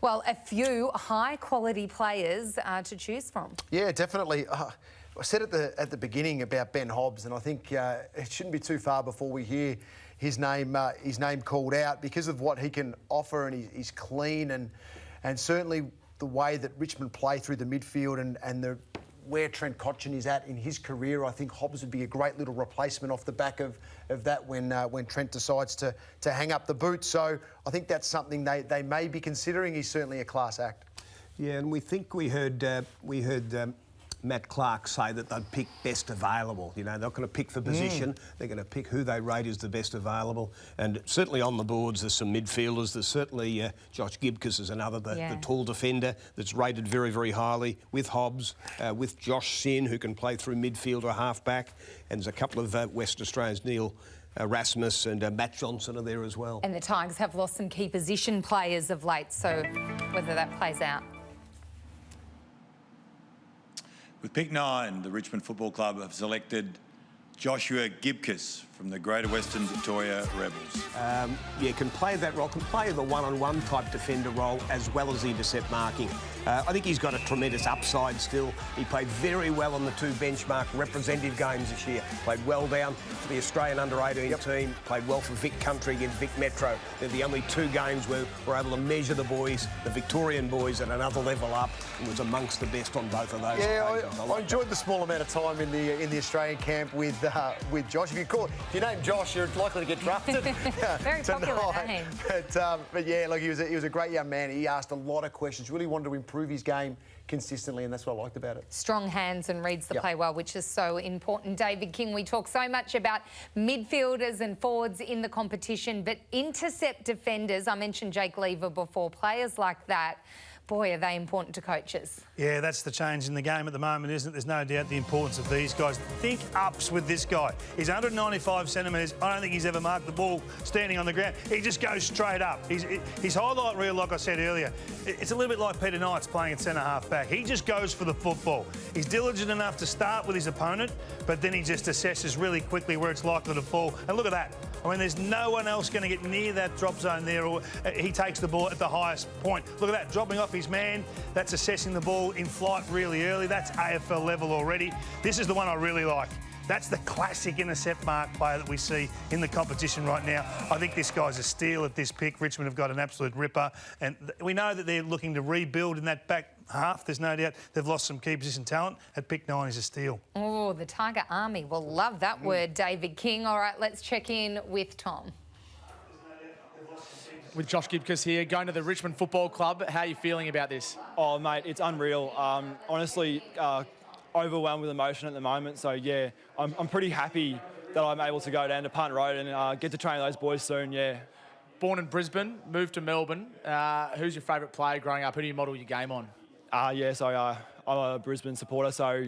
well, a few high-quality players to choose from. Yeah, definitely. I said at the beginning about Ben Hobbs, and I think it shouldn't be too far before we hear his name called out, because of what he can offer, and he's clean, and certainly the way that Richmond play through the midfield and where Trent Cotchin is at in his career. I think Hobbs would be a great little replacement off the back of that when Trent decides to hang up the boot. So I think that's something they may be considering. He's certainly a class act. Yeah, and we heard Matt Clark say that they'd pick best available. You know, they're not going to pick for position. They're going to pick who they rate as the best available. And certainly on the boards, there's some midfielders. There's certainly Josh Gibcus is another, the tall defender that's rated very, very highly, with Hobbs, with Josh Sin, who can play through midfield or half-back. And there's a couple of West Australians, Neil Erasmus and Matt Johnson are there as well. And the Tigers have lost some key position players of late, so whether that plays out. With pick 9, the Richmond Football Club have selected Joshua Gibcus from the Greater Western Victoria Rebels. Yeah, can play that role, can play the one-on-one type defender role as well as intercept marking. I think he's got a tremendous upside still. He played very well on the 2 benchmark representative games this year. Played well down for the Australian under-18 team. Played well for Vic Country against Vic Metro. They're the only 2 games where we're able to measure the boys, the Victorian boys, at another level up. And was amongst the best on both of those. Yeah, I enjoyed the small amount of time in the Australian camp with Josh. If you name Josh, you're likely to get drafted. Very popular name. But yeah, look, he was a great young man. He asked a lot of questions. Really wanted to improve his game consistently, and that's what I liked about it. Strong hands and reads the play well, which is so important. David King, we talk so much about midfielders and forwards in the competition, but intercept defenders, I mentioned Jake Lever before, players like that, boy, are they important to coaches. Yeah, that's the change in the game at the moment, isn't it? There's no doubt the importance of these guys. Think ups with this guy. He's 195 centimetres. I don't think he's ever marked the ball standing on the ground. He just goes straight up. His highlight reel, like I said earlier, it's a little bit like Peter Knight's playing at centre-half back. He just goes for the football. He's diligent enough to start with his opponent, but then he just assesses really quickly where it's likely to fall. And look at that. I mean, there's no one else going to get near that drop zone there, or he takes the ball at the highest point. Look at that, dropping off his man. That's assessing the ball in flight really early. That's AFL level already. This is the one I really like. That's the classic intercept mark player that we see in the competition right now. I think this guy's a steal at this pick. Richmond have got an absolute ripper. And we know that they're looking to rebuild in that back half. There's no doubt they've lost some key position talent. At pick 9 is a steal. Oh, the Tiger Army will love that word, David King. All right, let's check in with Tom. With Josh Gibcus here, going to the Richmond Football Club. How are you feeling about this? Oh, mate, it's unreal. Honestly, overwhelmed with emotion at the moment. So, yeah, I'm pretty happy that I'm able to go down to Punt Road and get to train those boys soon, yeah. Born in Brisbane, moved to Melbourne. Who's your favourite player growing up? Who do you model your game on? I'm a Brisbane supporter, so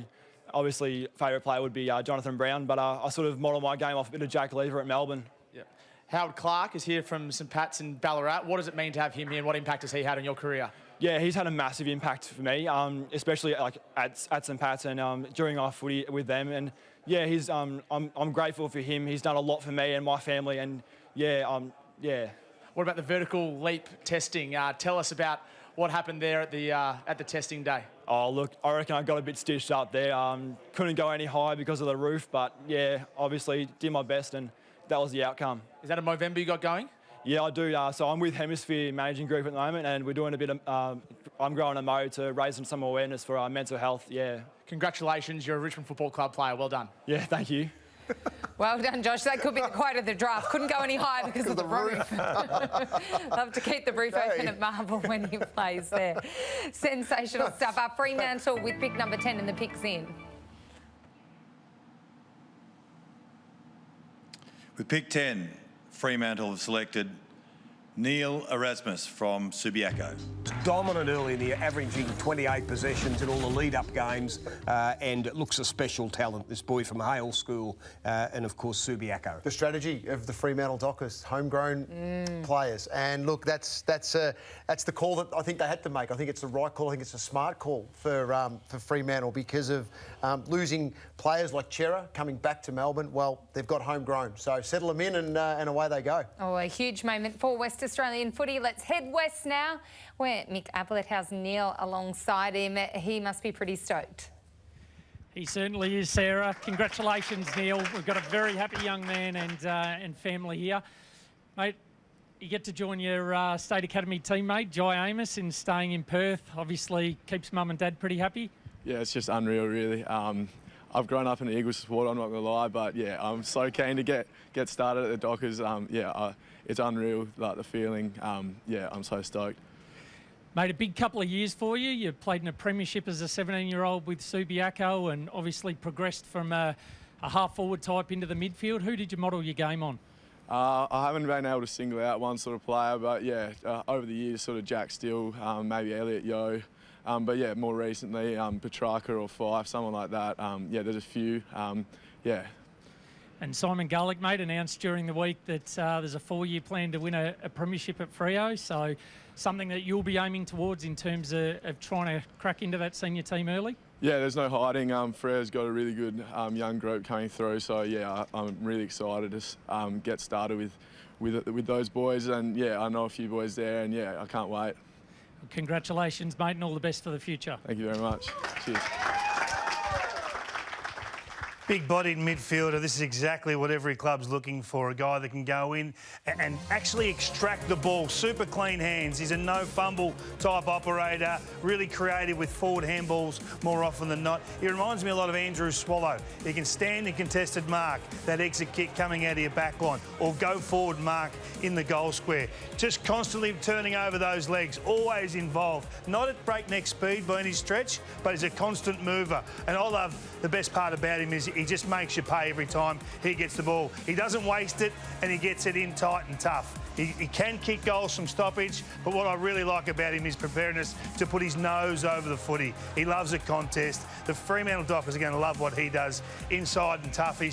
obviously favourite player would be Jonathan Brown, but I sort of model my game off a bit of Jake Lever at Melbourne. Yeah. Howard Clark is here from St Pat's in Ballarat. What does it mean to have him here, and what impact has he had on your career? Yeah, he's had a massive impact for me, especially like at St Pat's and during our footy with them. And yeah, I'm grateful for him. He's done a lot for me and my family. And yeah. What about the vertical leap testing? Tell us about what happened there at the testing day. Oh, look, I reckon I got a bit stitched up there. Couldn't go any higher because of the roof, but yeah, obviously did my best, and that was the outcome. Is that a Movember you got going? Yeah, I do. So I'm with Hemisphere Managing Group at the moment, and we're doing a bit of, I'm growing a mo to raise some awareness for mental health, yeah. Congratulations, you're a Richmond Football Club player. Well done. Yeah, thank you. Well done, Josh. That could be the quote of the draft. Couldn't go any higher because of the roof. Love to keep the roof open at Marvel when he plays there. Sensational stuff. Fremantle with pick number 10 and the picks in. With pick 10, Fremantle have selected Neil Erasmus from Subiaco. Dominant early in the year, averaging 28 possessions in all the lead-up games, and looks a special talent, this boy from Hale School, and of course Subiaco. The strategy of the Fremantle Dockers, homegrown players, and look, that's the call that I think they had to make. I think it's the right call. I think it's a smart call for Fremantle because of losing players like Chera coming back to Melbourne. Well, they've got homegrown, so settle them in and away they go. Oh, a huge moment for West Australian footy. Let's head west now, where Mick Ablett has Neil alongside him. He must be pretty stoked. He certainly is, Sarah. Congratulations, Neil. We've got a very happy young man and family here. Mate, you get to join your State Academy teammate, Jai Amos, in staying in Perth. Obviously keeps mum and dad pretty happy. Yeah, it's just unreal, really. I've grown up an Eagles supporter, I'm not going to lie, but yeah, I'm so keen to get started at the Dockers. It's unreal, like the feeling. Yeah, I'm so stoked. Mate, a big couple of years for you. You played in a premiership as a 17-year-old with Subiaco and obviously progressed from a half-forward type into the midfield. Who did you model your game on? I haven't been able to single out one sort of player, but yeah, over the years, sort of Jack Steele, maybe Elliot Yeo. But yeah, more recently, Petrarca or Fife, someone like that. Yeah, there's a few. Yeah. And Simon Garlick, mate, announced during the week that there's a 4-year plan to win a premiership at Freo. So something that you'll be aiming towards in terms of trying to crack into that senior team early? Yeah, there's no hiding. Freo's got a really good young group coming through. So, yeah, I'm really excited to get started with those boys. And, yeah, I know a few boys there. And, yeah, I can't wait. Congratulations, mate, and all the best for the future. Thank you very much. Cheers. Big-bodied midfielder. This is exactly what every club's looking for, a guy that can go in and actually extract the ball. Super clean hands. He's a no-fumble type operator, really creative with forward handballs more often than not. He reminds me a lot of Andrew Swallow. He can stand in contested mark, that exit kick coming out of your back line, or go forward mark in the goal square. Just constantly turning over those legs, always involved. Not at breakneck speed by any stretch, but he's a constant mover. And I love the best part about him is he just makes you pay every time he gets the ball. He doesn't waste it, and he gets it in tight and tough. He can kick goals from stoppage, but what I really like about him is preparedness to put his nose over the footy. He loves a contest. The Fremantle Dockers are going to love what he does inside and tough.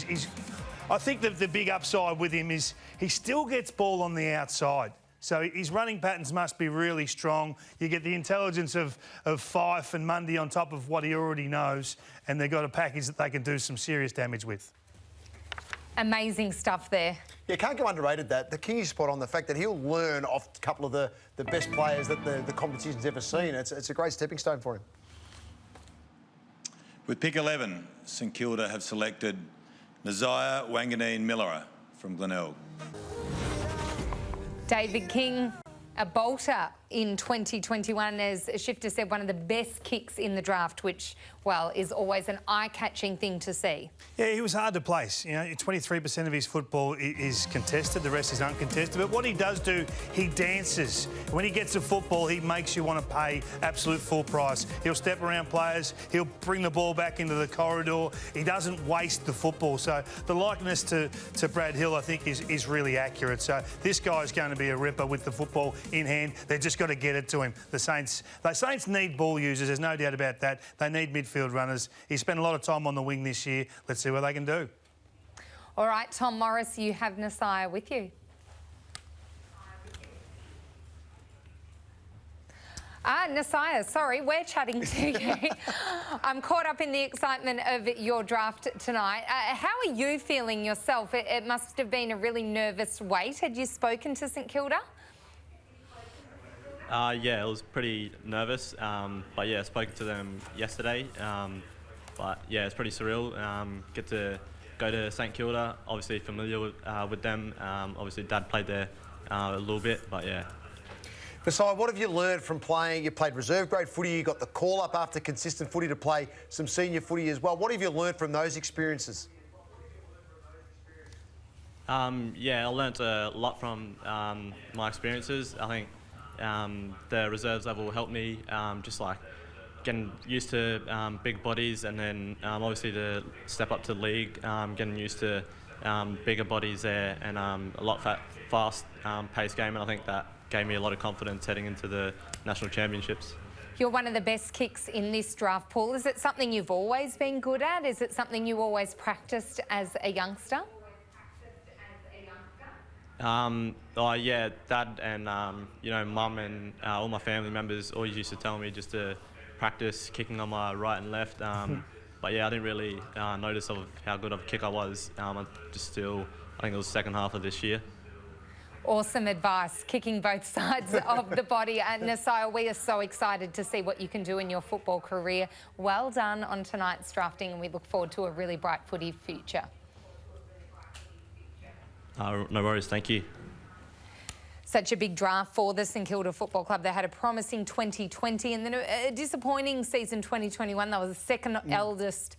I think that the big upside with him is he still gets ball on the outside. So his running patterns must be really strong. You get the intelligence of Fife and Mundy on top of what he already knows, and they've got a package that they can do some serious damage with. Amazing stuff there. Yeah, can't go underrated that. The King is spot on, the fact that he'll learn off a couple of the best players that the competition's ever seen. It's a great stepping stone for him. With pick 11, St Kilda have selected Nasiah Wanganeen-Millera from Glenelg. David King, a bolter in 2021, as Shifter said, one of the best kicks in the draft, which, well, is always an eye-catching thing to see. Yeah, he was hard to place. You know, 23% of his football is contested, the rest is uncontested. But what he does do, he dances. When he gets a football, he makes you want to pay absolute full price. He'll step around players, he'll bring the ball back into the corridor. He doesn't waste the football. So the likeness to Brad Hill, I think, is really accurate. So this guy's going to be a ripper with the football in hand. They're just got to get it to him. The Saints need ball users, there's no doubt about that. They need midfield runners. He spent a lot of time on the wing this year. Let's see what they can do. All right, Tom Morris, you have Nasiah with you. Nasiah, sorry, we're chatting to you. I'm caught up in the excitement of your draft tonight. How are you feeling yourself? It must have been a really nervous wait. Had you spoken to St Kilda? Yeah, it was pretty nervous, but yeah, I spoke to them yesterday. But yeah, it's pretty surreal. Get to go to St Kilda, obviously familiar with them. Obviously, Dad played there a little bit, but yeah. Nasiah, what have you learned from playing? You played reserve grade footy, you got the call up after consistent footy to play some senior footy as well. What have you learned from those experiences? Yeah, I learnt a lot from my experiences. I think the reserves level helped me, just like getting used to big bodies, and then obviously to step up to the league, getting used to bigger bodies there, and a lot fast paced game, and I think that gave me a lot of confidence heading into the national championships. You're one of the best kicks in this draft pool. Is it something you've always been good at? Is it something you always practiced as a youngster? Oh yeah, Dad and you know, Mum and all my family members always used to tell me just to practice kicking on my right and left. But yeah, I didn't really notice of how good of a kick I was. I think it was the second half of this year. Awesome advice, kicking both sides of the body. Nasiah, we are so excited to see what you can do in your football career. Well done on tonight's drafting, and we look forward to a really bright footy future. No worries, thank you. Such a big draft for the St Kilda Football Club. They had a promising 2020 and then a disappointing season 2021. They were the second eldest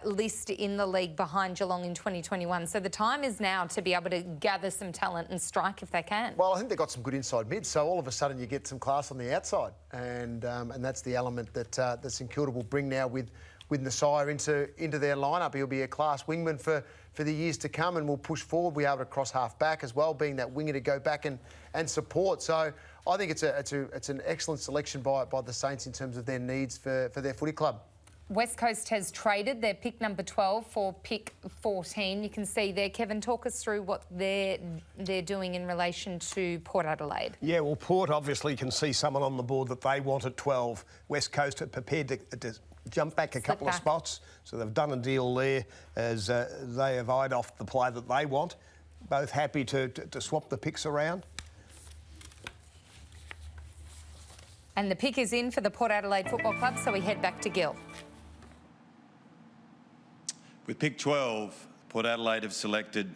list in the league behind Geelong in 2021. So the time is now to be able to gather some talent and strike if they can. Well, I think they've got some good inside mids, so all of a sudden you get some class on the outside. And that's the element that St Kilda will bring now with Nasiah into their lineup. He'll be a class wingman for the years to come, and will push forward. We'll be able to cross half back as well, being that winger to go back and support. So I think it's an excellent selection by the Saints in terms of their needs for their footy club. West Coast has traded their pick number 12 for pick 14. You can see there. Kevin, talk us through what they're doing in relation to Port Adelaide. Yeah, well, Port obviously can see someone on the board that they want at 12. West Coast are prepared to jump back a couple of spots, so they've done a deal there as they have eyed off the player that they want. Both happy to swap the picks around. And the pick is in for the Port Adelaide Football Club, so we head back to Gil. With pick 12, Port Adelaide have selected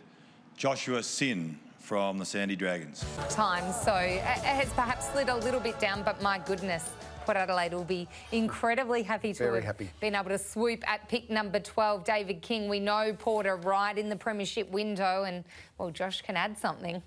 Joshua Sin from the Sandy Dragons. Time, so it has perhaps slid a little bit down, but my goodness, Port Adelaide will be incredibly happy to have been able to swoop at pick number 12. David King, we know Port are right in the premiership window, and, well, Josh can add something.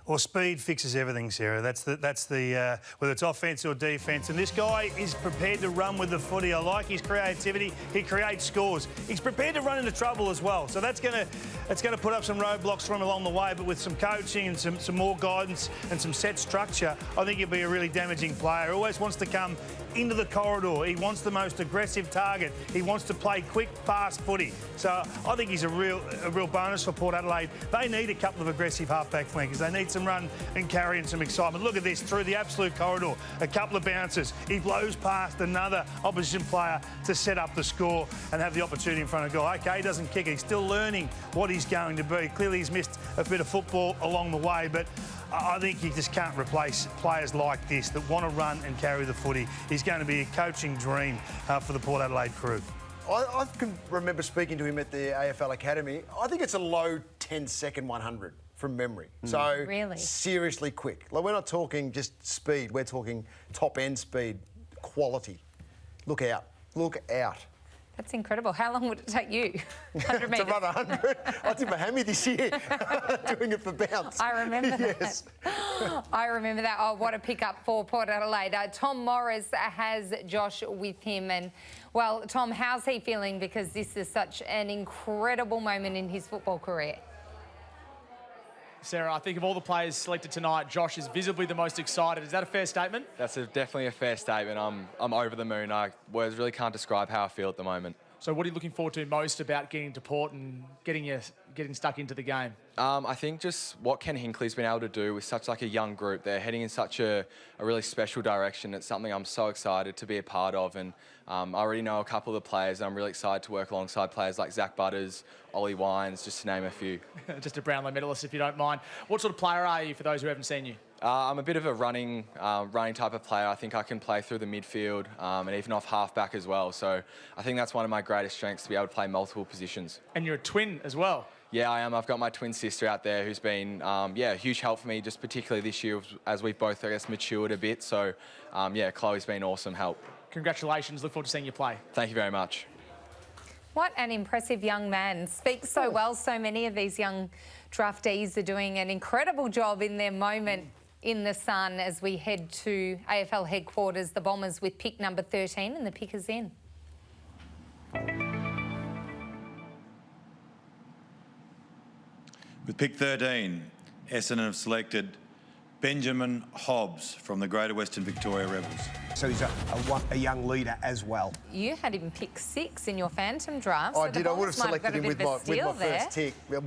Well, speed fixes everything, Sarah. That's the whether it's offence or defence. And this guy is prepared to run with the footy. I like his creativity. He creates scores. He's prepared to run into trouble as well. So that's going to put up some roadblocks for him along the way. But with some coaching and some more guidance and some set structure, I think he'll be a really damaging player. He always wants to come into the corridor. He wants the most aggressive target. He wants to play quick, fast footy. So I think he's a real bonus for Port Adelaide. They need a couple of aggressive half-back flankers. They need some run and carry and some excitement. Look at this, through the absolute corridor. A couple of bounces. He blows past another opposition player to set up the score and have the opportunity in front of goal. OK, he doesn't kick. He's still learning what he's going to be. Clearly, he's missed a bit of football along the way, but I think you just can't replace players like this that want to run and carry the footy. He's going to be a coaching dream for the Port Adelaide crew. I can remember speaking to him at the AFL Academy. I think it's a low 10-second 100 from memory. So really? Seriously quick. Like, we're not talking just speed. We're talking top-end speed, quality. Look out. Look out. That's incredible. How long would it take you? 100 metres. To run 100? I did my hammy this year, doing it for bounce. I remember that. I remember that. Oh, what a pickup for Port Adelaide. Tom Morris has Josh with him. And, well, Tom, how's he feeling? Because this is such an incredible moment in his football career. Sarah, I think of all the players selected tonight, Josh is visibly the most excited. Is that a fair statement? That's definitely a fair statement. I'm over the moon. Words really can't describe how I feel at the moment. So what are you looking forward to most about getting to Port and getting stuck into the game? I think just what Ken Hinckley's been able to do with such like a young group. They're heading in such a really special direction. It's something I'm so excited to be a part of. And I already know a couple of the players. And I'm really excited to work alongside players like Zach Butters, Ollie Wines, just to name a few. Just a Brownlow medalist, if you don't mind. What sort of player are you, for those who haven't seen you? I'm a bit of a running type of player. I think I can play through the midfield and even off half-back as well. So I think that's one of my greatest strengths, to be able to play multiple positions. And you're a twin as well. Yeah, I am. I've got my twin sister out there who's been, a huge help for me, just particularly this year as we've both, I guess, matured a bit. So, Chloe's been awesome help. Congratulations. Look forward to seeing you play. Thank you very much. What an impressive young man. Speaks so well. So many of these young draftees are doing an incredible job in their moment in the sun as we head to AFL headquarters. The Bombers with pick number 13, and the pick is in. With pick 13, Essendon have selected Benjamin Hobbs from the Greater Western Victoria Rebels. So he's a young leader as well. You had him pick 6 in your Phantom draft. I so did. I would have selected him with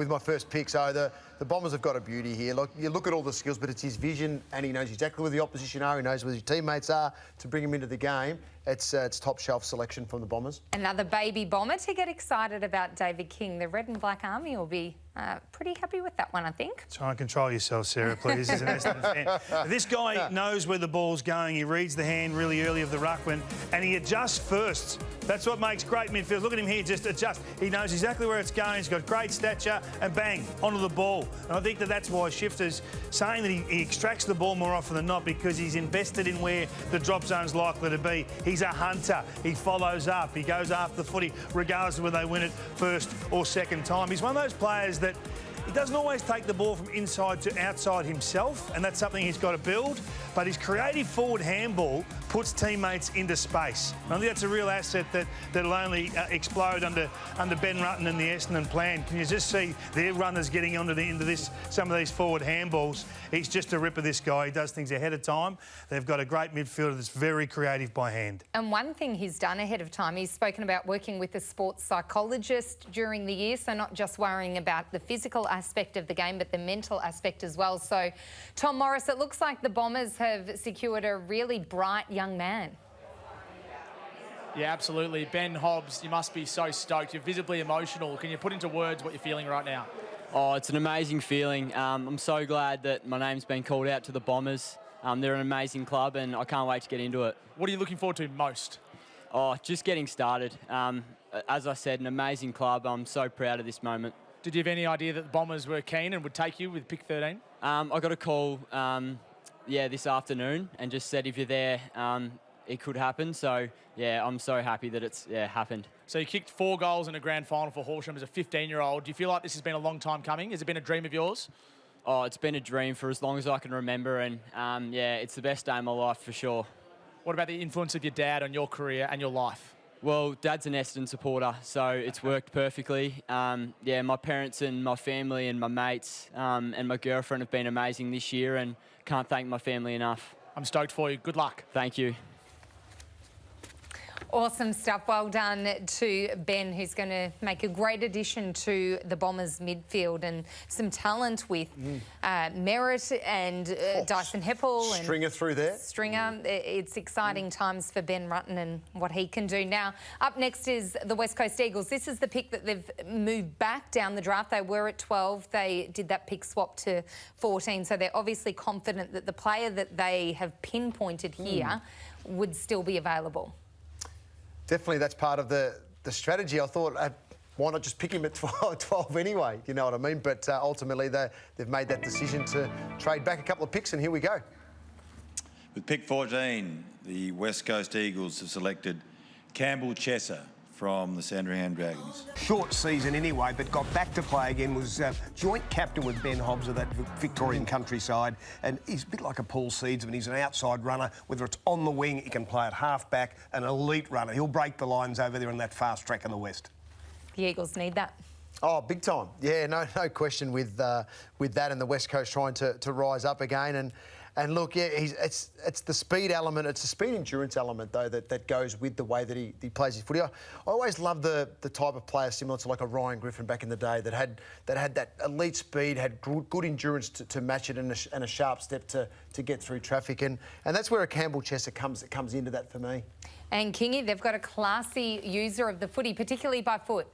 my first pick. So the Bombers have got a beauty here. Look, you look at all the skills, but it's his vision, and he knows exactly where the opposition are. He knows where his teammates are to bring him into the game. It's top shelf selection from the Bombers. Another baby Bomber to get excited about. David King. The Red and Black Army will be pretty happy with that one, I think. Try and control yourself, Sarah, please, as an Essendon fan. This guy knows where the ball's going. He reads the hand really early of the ruckman, and he adjusts first. That's what makes great midfield. Look at him here, just adjust. He knows exactly where it's going. He's got great stature, and bang, onto the ball. And I think that's why Shifter's saying that he extracts the ball more often than not, because he's invested in where the drop zone's likely to be. He's a hunter. He follows up. He goes after the footy, regardless of whether they win it first or second time. He's one of those players that He doesn't always take the ball from inside to outside himself, and that's something he's got to build. But his creative forward handball puts teammates into space. I think that's a real asset that'll only explode under Ben Rutten and the Essendon plan. Can you just see their runners getting into some of these forward handballs? He's just a ripper, this guy. He does things ahead of time. They've got a great midfielder that's very creative by hand. And one thing he's done ahead of time, he's spoken about working with a sports psychologist during the year, so not just worrying about the physical aspect of the game, but the mental aspect as well. So, Tom Morris, it looks like the Bombers have secured a really bright young man. Yeah, absolutely. Ben Hobbs, you must be so stoked. You're visibly emotional. Can you put into words what you're feeling right now? Oh, it's an amazing feeling. I'm so glad that my name's been called out to the Bombers. They're an amazing club and I can't wait to get into it. What are you looking forward to most? Oh, just getting started. As I said, an amazing club. I'm so proud of this moment. Did you have any idea that the Bombers were keen and would take you with pick 13? I got a call, this afternoon and just said if you're there, it could happen. So, yeah, I'm so happy that it's happened. So you kicked 4 goals in a grand final for Horsham as a 15-year-old. Do you feel like this has been a long time coming? Has it been a dream of yours? Oh, it's been a dream for as long as I can remember, and it's the best day of my life for sure. What about the influence of your dad on your career and your life? Well, Dad's an Essendon supporter, so it's worked perfectly. My parents and my family and my mates and my girlfriend have been amazing this year, and can't thank my family enough. I'm stoked for you. Good luck. Thank you. Awesome stuff. Well done to Ben, who's going to make a great addition to the Bombers midfield, and some talent with Merritt and Dyson Heppel. Stringer through there. Stringer. It's exciting times for Ben Rutten and what he can do. Now, up next is the West Coast Eagles. This is the pick that they've moved back down the draft. They were at 12. They did that pick swap to 14. So they're obviously confident that the player that they have pinpointed here would still be available. Definitely, that's part of the strategy. I thought, why not just pick him at 12 anyway? You know what I mean? But ultimately, they've made that decision to trade back a couple of picks, and here we go. With pick 14, the West Coast Eagles have selected Campbell Chesser from the Sandringham Dragons. Short season anyway, but got back to play again, was joint captain with Ben Hobbs of that Victorian countryside, and he's a bit like a Paul Seedsman. He's an outside runner, whether it's on the wing, he can play at half-back, an elite runner. He'll break the lines over there in that fast track in the West. The Eagles need that. Oh, big time. Yeah, no question with that and the West Coast trying to rise up again. And look, yeah, it's the speed element, it's the speed endurance element, though, that goes with the way that he plays his footy. I always loved the type of player similar to like a Ryan Griffin back in the day that had that elite speed, had good endurance to match it, and a sharp step to get through traffic. And that's where a Campbell Chesser comes into that for me. And Kingy, they've got a classy user of the footy, particularly by foot.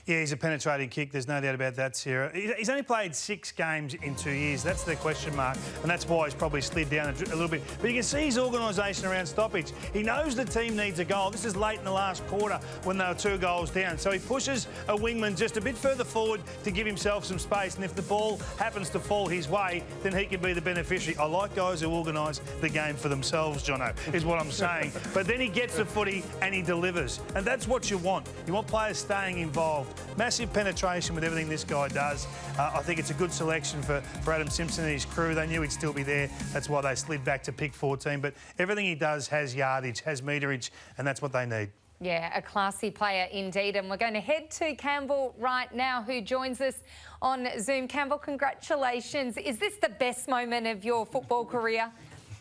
Yeah, he's a penetrating kick. There's no doubt about that, Sarah. He's only played 6 games in 2 years. That's the question mark, and that's why he's probably slid down a little bit. But you can see his organisation around stoppage. He knows the team needs a goal. This is late in the last quarter when they were 2 goals down. So he pushes a wingman just a bit further forward to give himself some space, and if the ball happens to fall his way, then he can be the beneficiary. I like guys who organise the game for themselves, Jono, is what I'm saying. But then he gets the footy and he delivers, and that's what you want. You want players staying involved. Massive penetration with everything this guy does. I think it's a good selection for Adam Simpson and his crew. They knew he'd still be there. That's why they slid back to pick 14. But everything he does has yardage, has meterage, and that's what they need. Yeah, a classy player indeed. And we're going to head to Campbell right now, who joins us on Zoom. Campbell, congratulations. Is this the best moment of your football career?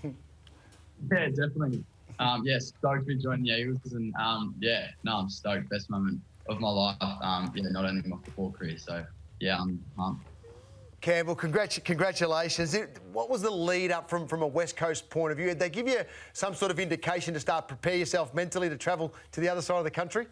Yeah, definitely. Stoked to be joining the Eagles, and I'm stoked. Best moment of my life. Not only my football career. So I'm pumped. Campbell, congratulations. What was the lead up from a West Coast point of view? Did they give you some sort of indication to start prepare yourself mentally to travel to the other side of the country?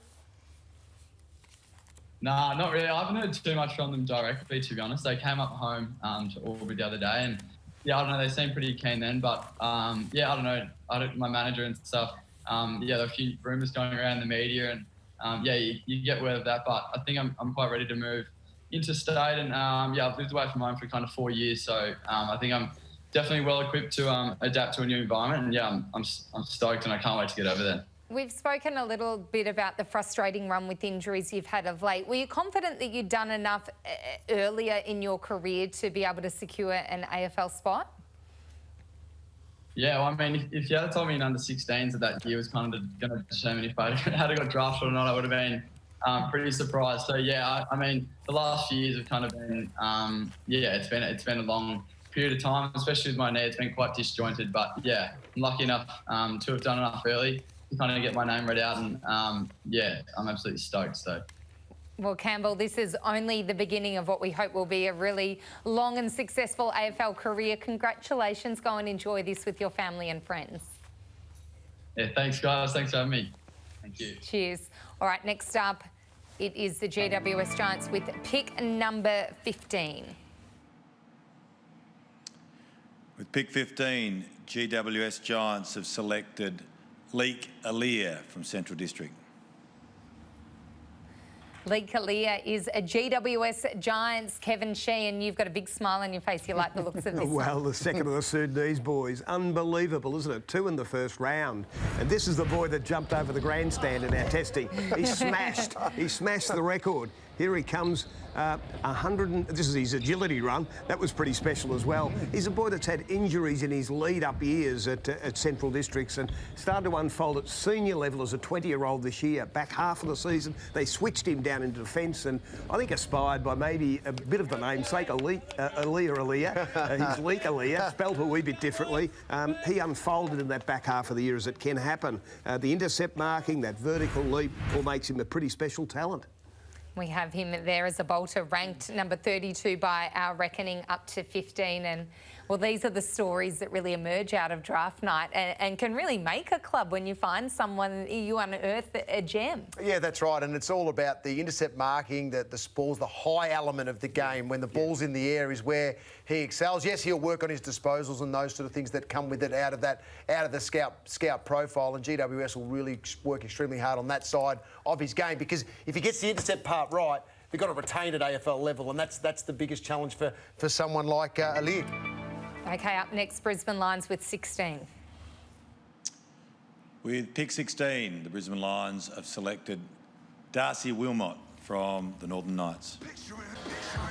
Nah, not really. I haven't heard too much from them directly, to be honest. They came up home to Albury the other day, and I don't know, they seemed pretty keen then. But I don't know. My manager and stuff. There were a few rumours going around the media, and you get word of that. But I think I'm quite ready to move interstate, and I've lived away from home for kind of 4 years, so I think I'm definitely well equipped to adapt to a new environment, and I'm stoked, and I can't wait to get over there. We've spoken a little bit about the frustrating run with injuries you've had of late. Were you confident that you'd done enough earlier in your career to be able to secure an AFL spot? Yeah, well, I mean, if you had told me in under 16s that year was kind of going to determine if I had got drafted or not, I would have been pretty surprised. So yeah, I mean, the last few years have kind of been, it's been a long period of time, especially with my knee. It's been quite disjointed, but yeah, I'm lucky enough to have done enough early to kind of get my name read out, and I'm absolutely stoked. So. Well, Campbell, this is only the beginning of what we hope will be a really long and successful AFL career. Congratulations. Go and enjoy this with your family and friends. Yeah, thanks, guys. Thanks for having me. Thank you. Cheers. All right, next up, it is the GWS Giants with pick number 15. With pick 15, GWS Giants have selected Leek Alia from Central District. Leek Alia is a GWS Giants. Kevin Sheehan, you've got a big smile on your face. You like the looks of this. Well, the second of the Sudanese boys. Unbelievable, isn't it? 2 in the first round. And this is the boy that jumped over the grandstand in our testing. He smashed the record. Here he comes, this is his agility run. That was pretty special as well. He's a boy that's had injuries in his lead-up years at Central Districts and started to unfold at senior level as a 20-year-old this year. Back half of the season, they switched him down into defence, and I think inspired by maybe a bit of the namesake, Alia. He's Leek Alia, spelled a wee bit differently. He unfolded in that back half of the year as it can happen. The intercept marking, that vertical leap, all makes him a pretty special talent. We have him there as a bolter, ranked number 32 by our reckoning, up to 15. And, well, these are the stories that really emerge out of draft night and can really make a club when you find someone, you unearth a gem. Yeah, that's right. And it's all about the intercept marking, the spalls, the high element of the game. When the ball's in the air is where he excels. Yes, he'll work on his disposals and those sort of things that come with it out of the scout profile. And GWS will really work extremely hard on that side of his game, because if he gets the intercept part right, they've got to retain at AFL level, and that's the biggest challenge for someone like Ali. OK, up next, Brisbane Lions with 16. With pick 16, the Brisbane Lions have selected Darcy Wilmot from the Northern Knights.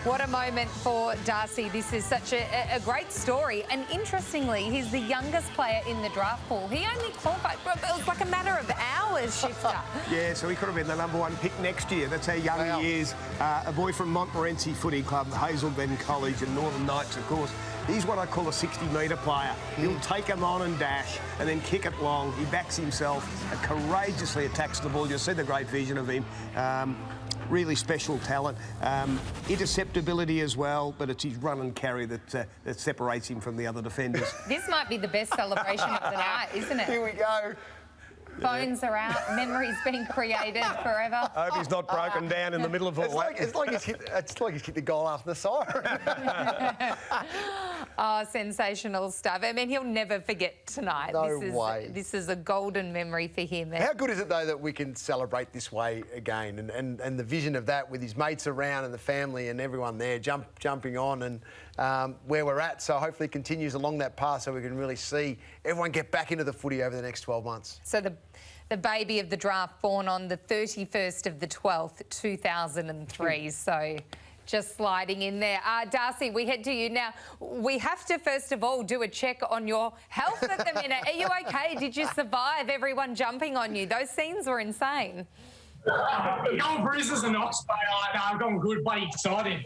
What a moment for Darcy. This is such a great story. And interestingly, he's the youngest player in the draft pool. He only qualified, it was like a matter of hours, Shifter. Yeah, so he could have been the #1 pick next year. That's how young he is. A boy from Montmorency Footy Club, Hazelden College, and Northern Knights, of course. He's what I call a 60-metre player. He'll take him on and dash and then kick it long. He backs himself and courageously attacks the ball. You'll see the great vision of him. Really special talent. Interceptability as well, but it's his run and carry that separates him from the other defenders. This might be the best celebration of the night, isn't it? Here we go. Phones are out, memories being created forever. I hope he's not broken down in the middle of it. It's like he's hit the goal after the siren. Oh, sensational stuff. I mean, he'll never forget tonight. No way. This is a golden memory for him. How good is it, though, that we can celebrate this way again, and the vision of that with his mates around and the family and everyone there jumping on, and where we're at. So hopefully it continues along that path so we can really see everyone get back into the footy over the next 12 months. So the baby of the draft, born on the 31st of the 12th, 2003. So just sliding in there. Darcy, we head to you now. We have to, first of all, do a check on your health at the minute. Are you OK? Did you survive everyone jumping on you? Those scenes were insane. Going bruises and Ox, but I'm going good, bloody excited.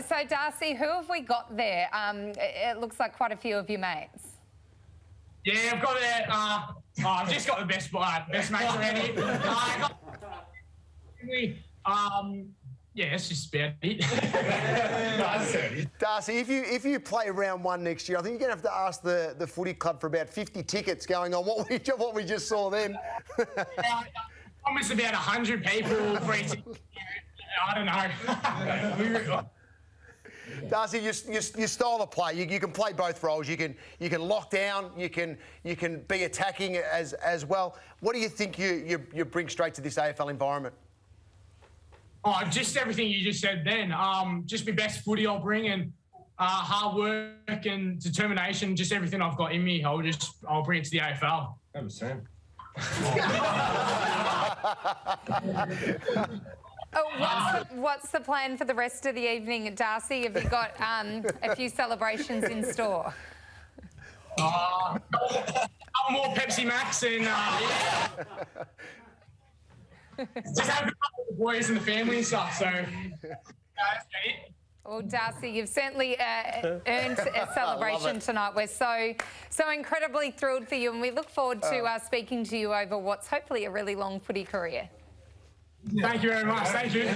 So Darcy, who have we got there? It looks like quite a few of your mates. Yeah, I've got I've just got the best mates around here. Yeah, that's just about it. Darcy, if you play round 1 next year, I think you're going to have to ask the footy club for about 50 tickets going on what we just saw then. Almost about 100 people for each. I don't know. Darcy, your style of play, you can play both roles. You can lock down. You can be attacking as well. What do you think you bring straight to this AFL environment? Oh, just everything you just said then. Just my best footy I'll bring, and hard work and determination, just everything I've got in me, I'll bring it to the AFL. That was Sam. What's the plan for the rest of the evening, Darcy? Have you got a few celebrations in store? More Pepsi Max and just have a good time with the boys and the family and stuff. So that's it. Well, Darcy, you've certainly earned a celebration tonight. We're so incredibly thrilled for you, and we look forward to speaking to you over what's hopefully a really long footy career. Thank you very much. Thank you.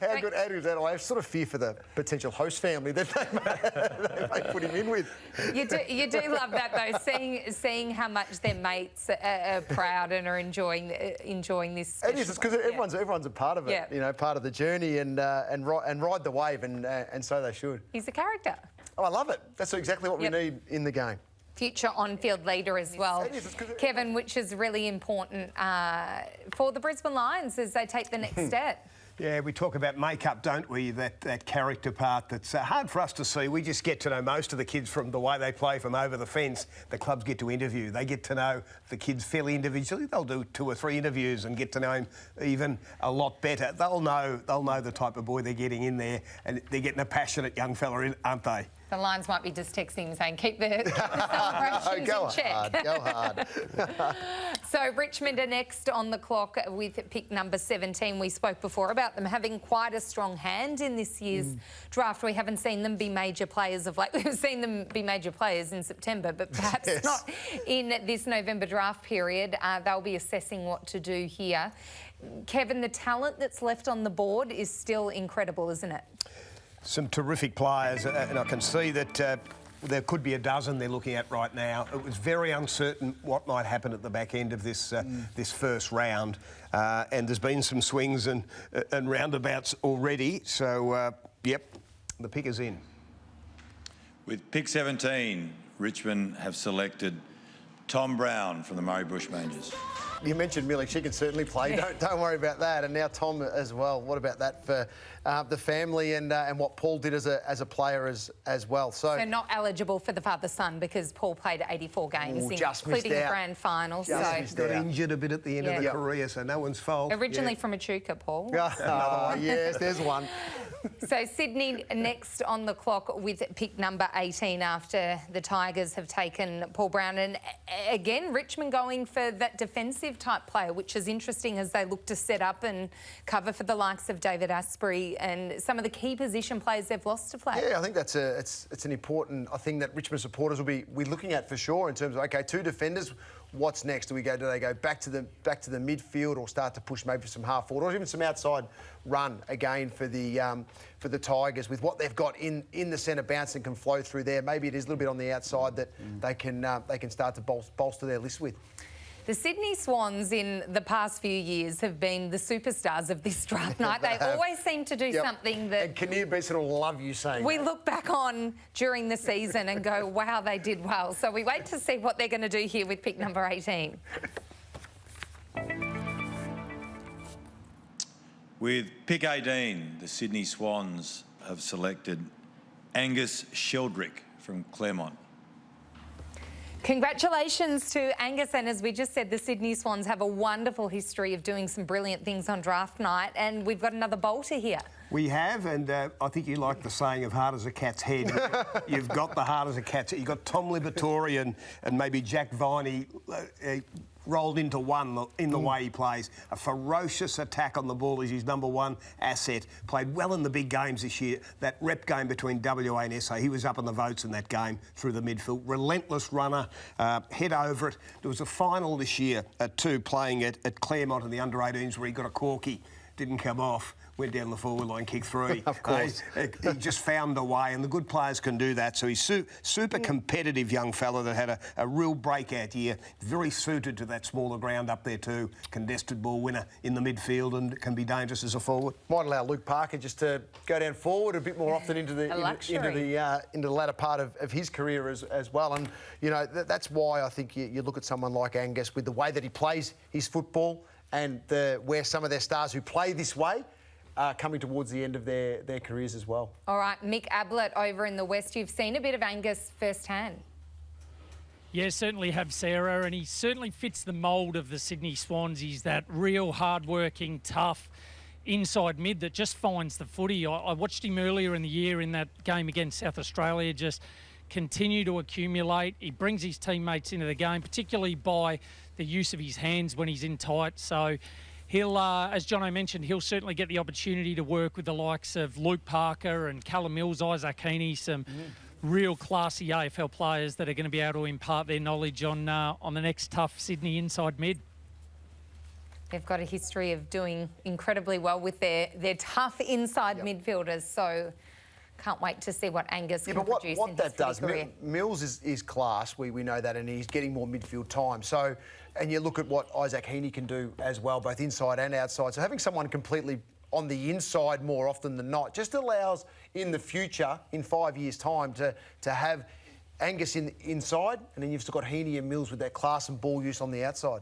How good is that? I sort of fear for the potential host family that they may put him in with. You do love that though, seeing how much their mates are proud and are enjoying this. It is because everyone's a part of it. Yeah. You know, part of the journey and ride the wave, and so they should. He's a character. Oh, I love it. That's exactly what we need in the game. Future on-field leader as well, Kevin, which is really important for the Brisbane Lions as they take the next step. Yeah, we talk about makeup, don't we? That character part that's hard for us to see. We just get to know most of the kids from the way they play from over the fence. The clubs get to interview. They get to know the kids fairly individually. They'll do 2 or 3 interviews and get to know him even a lot better. They'll know the type of boy they're getting in there, and they're getting a passionate young fella in, aren't they? The Lions might be just texting saying, keep the celebrations in check. Go hard. So Richmond are next on the clock with pick number 17. We spoke before about them having quite a strong hand in this year's draft. We haven't seen them be major players of late. We've seen them be major players in September, but perhaps not in this November draft period. They'll be assessing what to do here. Kevin, the talent that's left on the board is still incredible, isn't it? Some terrific players, and I can see that there could be a dozen they're looking at right now. It was very uncertain what might happen at the back end of this this first round, and there's been some swings and roundabouts already. So, yep, the pick is in. With pick 17, Richmond have selected Tom Brown from the Murray Bushrangers. You mentioned Millie, she can certainly play. Don't worry about that. And now Tom as well. What about that for the family and what Paul did as a player as well? So not eligible for the father-son because Paul played 84 games, including the grand final. Got injured a bit at the end of the career, so no one's fault. Originally from Echuca, Paul. Yes, there's one. So Sydney next on the clock with pick number 18 after the Tigers have taken Paul Brown. And again, Richmond going for that defensive type player, which is interesting as they look to set up and cover for the likes of David Asprey and some of the key position players they've lost to play. Yeah, I think that's it's an important thing that Richmond supporters will be looking at for sure in terms of, okay, 2 defenders. What's next? Do they go back to the midfield or start to push maybe some half forward or even some outside run again for the Tigers with what they've got in the centre bounce and can flow through there? Maybe it is a little bit on the outside that they can start to bolster their list with. The Sydney Swans in the past few years have been the superstars of this draft night. They always seem to do something that... And Kinnear Benson will love you saying we look back on during the season and go, wow, they did well. So we wait to see what they're going to do here with pick number 18. With pick 18, the Sydney Swans have selected Angus Sheldrick from Claremont. Congratulations to Angus, and as we just said, the Sydney Swans have a wonderful history of doing some brilliant things on draft night, and we've got another bolter here. We have, and I think you like the saying of hard as a cat's head. You've got the heart as a cat's head. You've got Tom Liberatore and maybe Jack Viney rolled into one in the way he plays. A ferocious attack on the ball is his number one asset. Played well in the big games this year. That rep game between WA and SA, he was up in the votes in that game through the midfield. Relentless runner, head over it. There was a final this year at 2 playing at Claremont in the under-18s where he got a corky, didn't come off. Went down the forward line, kick 3. Of course. He just found a way, and the good players can do that. So he's super competitive young fella that had a real breakout year. Very suited to that smaller ground up there too. Contested ball winner in the midfield and can be dangerous as a forward. Might allow Luke Parker just to go down forward a bit more often into the latter part of his career as well. And you know that's why I think you look at someone like Angus with the way that he plays his football and where some of their stars who play this way coming towards the end of their careers as well. All right, Mick Ablett over in the West. You've seen a bit of Angus firsthand. Yeah, certainly have, Sarah, and he certainly fits the mould of the Sydney Swans. He's that real hard-working, tough inside mid that just finds the footy. I watched him earlier in the year in that game against South Australia, just continue to accumulate. He brings his teammates into the game, particularly by the use of his hands when he's in tight. So he'll, as Jono mentioned, he'll certainly get the opportunity to work with the likes of Luke Parker and Callum Mills, Isaac Heaney, some real classy AFL players that are going to be able to impart their knowledge on the next tough Sydney inside mid. They've got a history of doing incredibly well with their tough inside midfielders, so can't wait to see what Angus can produce in his footy career. Mills is class, we know that, and he's getting more midfield time. So, and you look at what Isaac Heaney can do as well, both inside and outside. So having someone completely on the inside more often than not just allows in the future, in 5 years' time, to have Angus inside, and then you've still got Heaney and Mills with their class and ball use on the outside.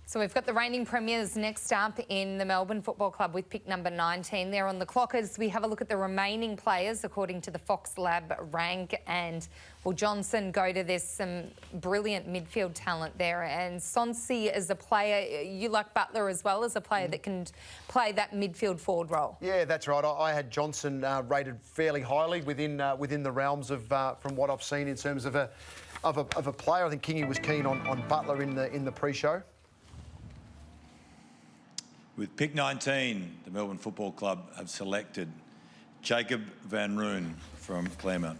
So we've got the reigning premiers next up in the Melbourne Football Club with pick number 19. They're on the clock as we have a look at the remaining players according to the Fox Lab rank. And, well, Johnson, there's some brilliant midfield talent there. And Sonsi as a player, you like Butler as well as a player that can play that midfield forward role. Yeah, that's right. I had Johnson rated fairly highly within the realms of from what I've seen in terms of a player. I think Kingy was keen on Butler in the pre-show. With pick 19, the Melbourne Football Club have selected Jacob Van Roon from Claremont.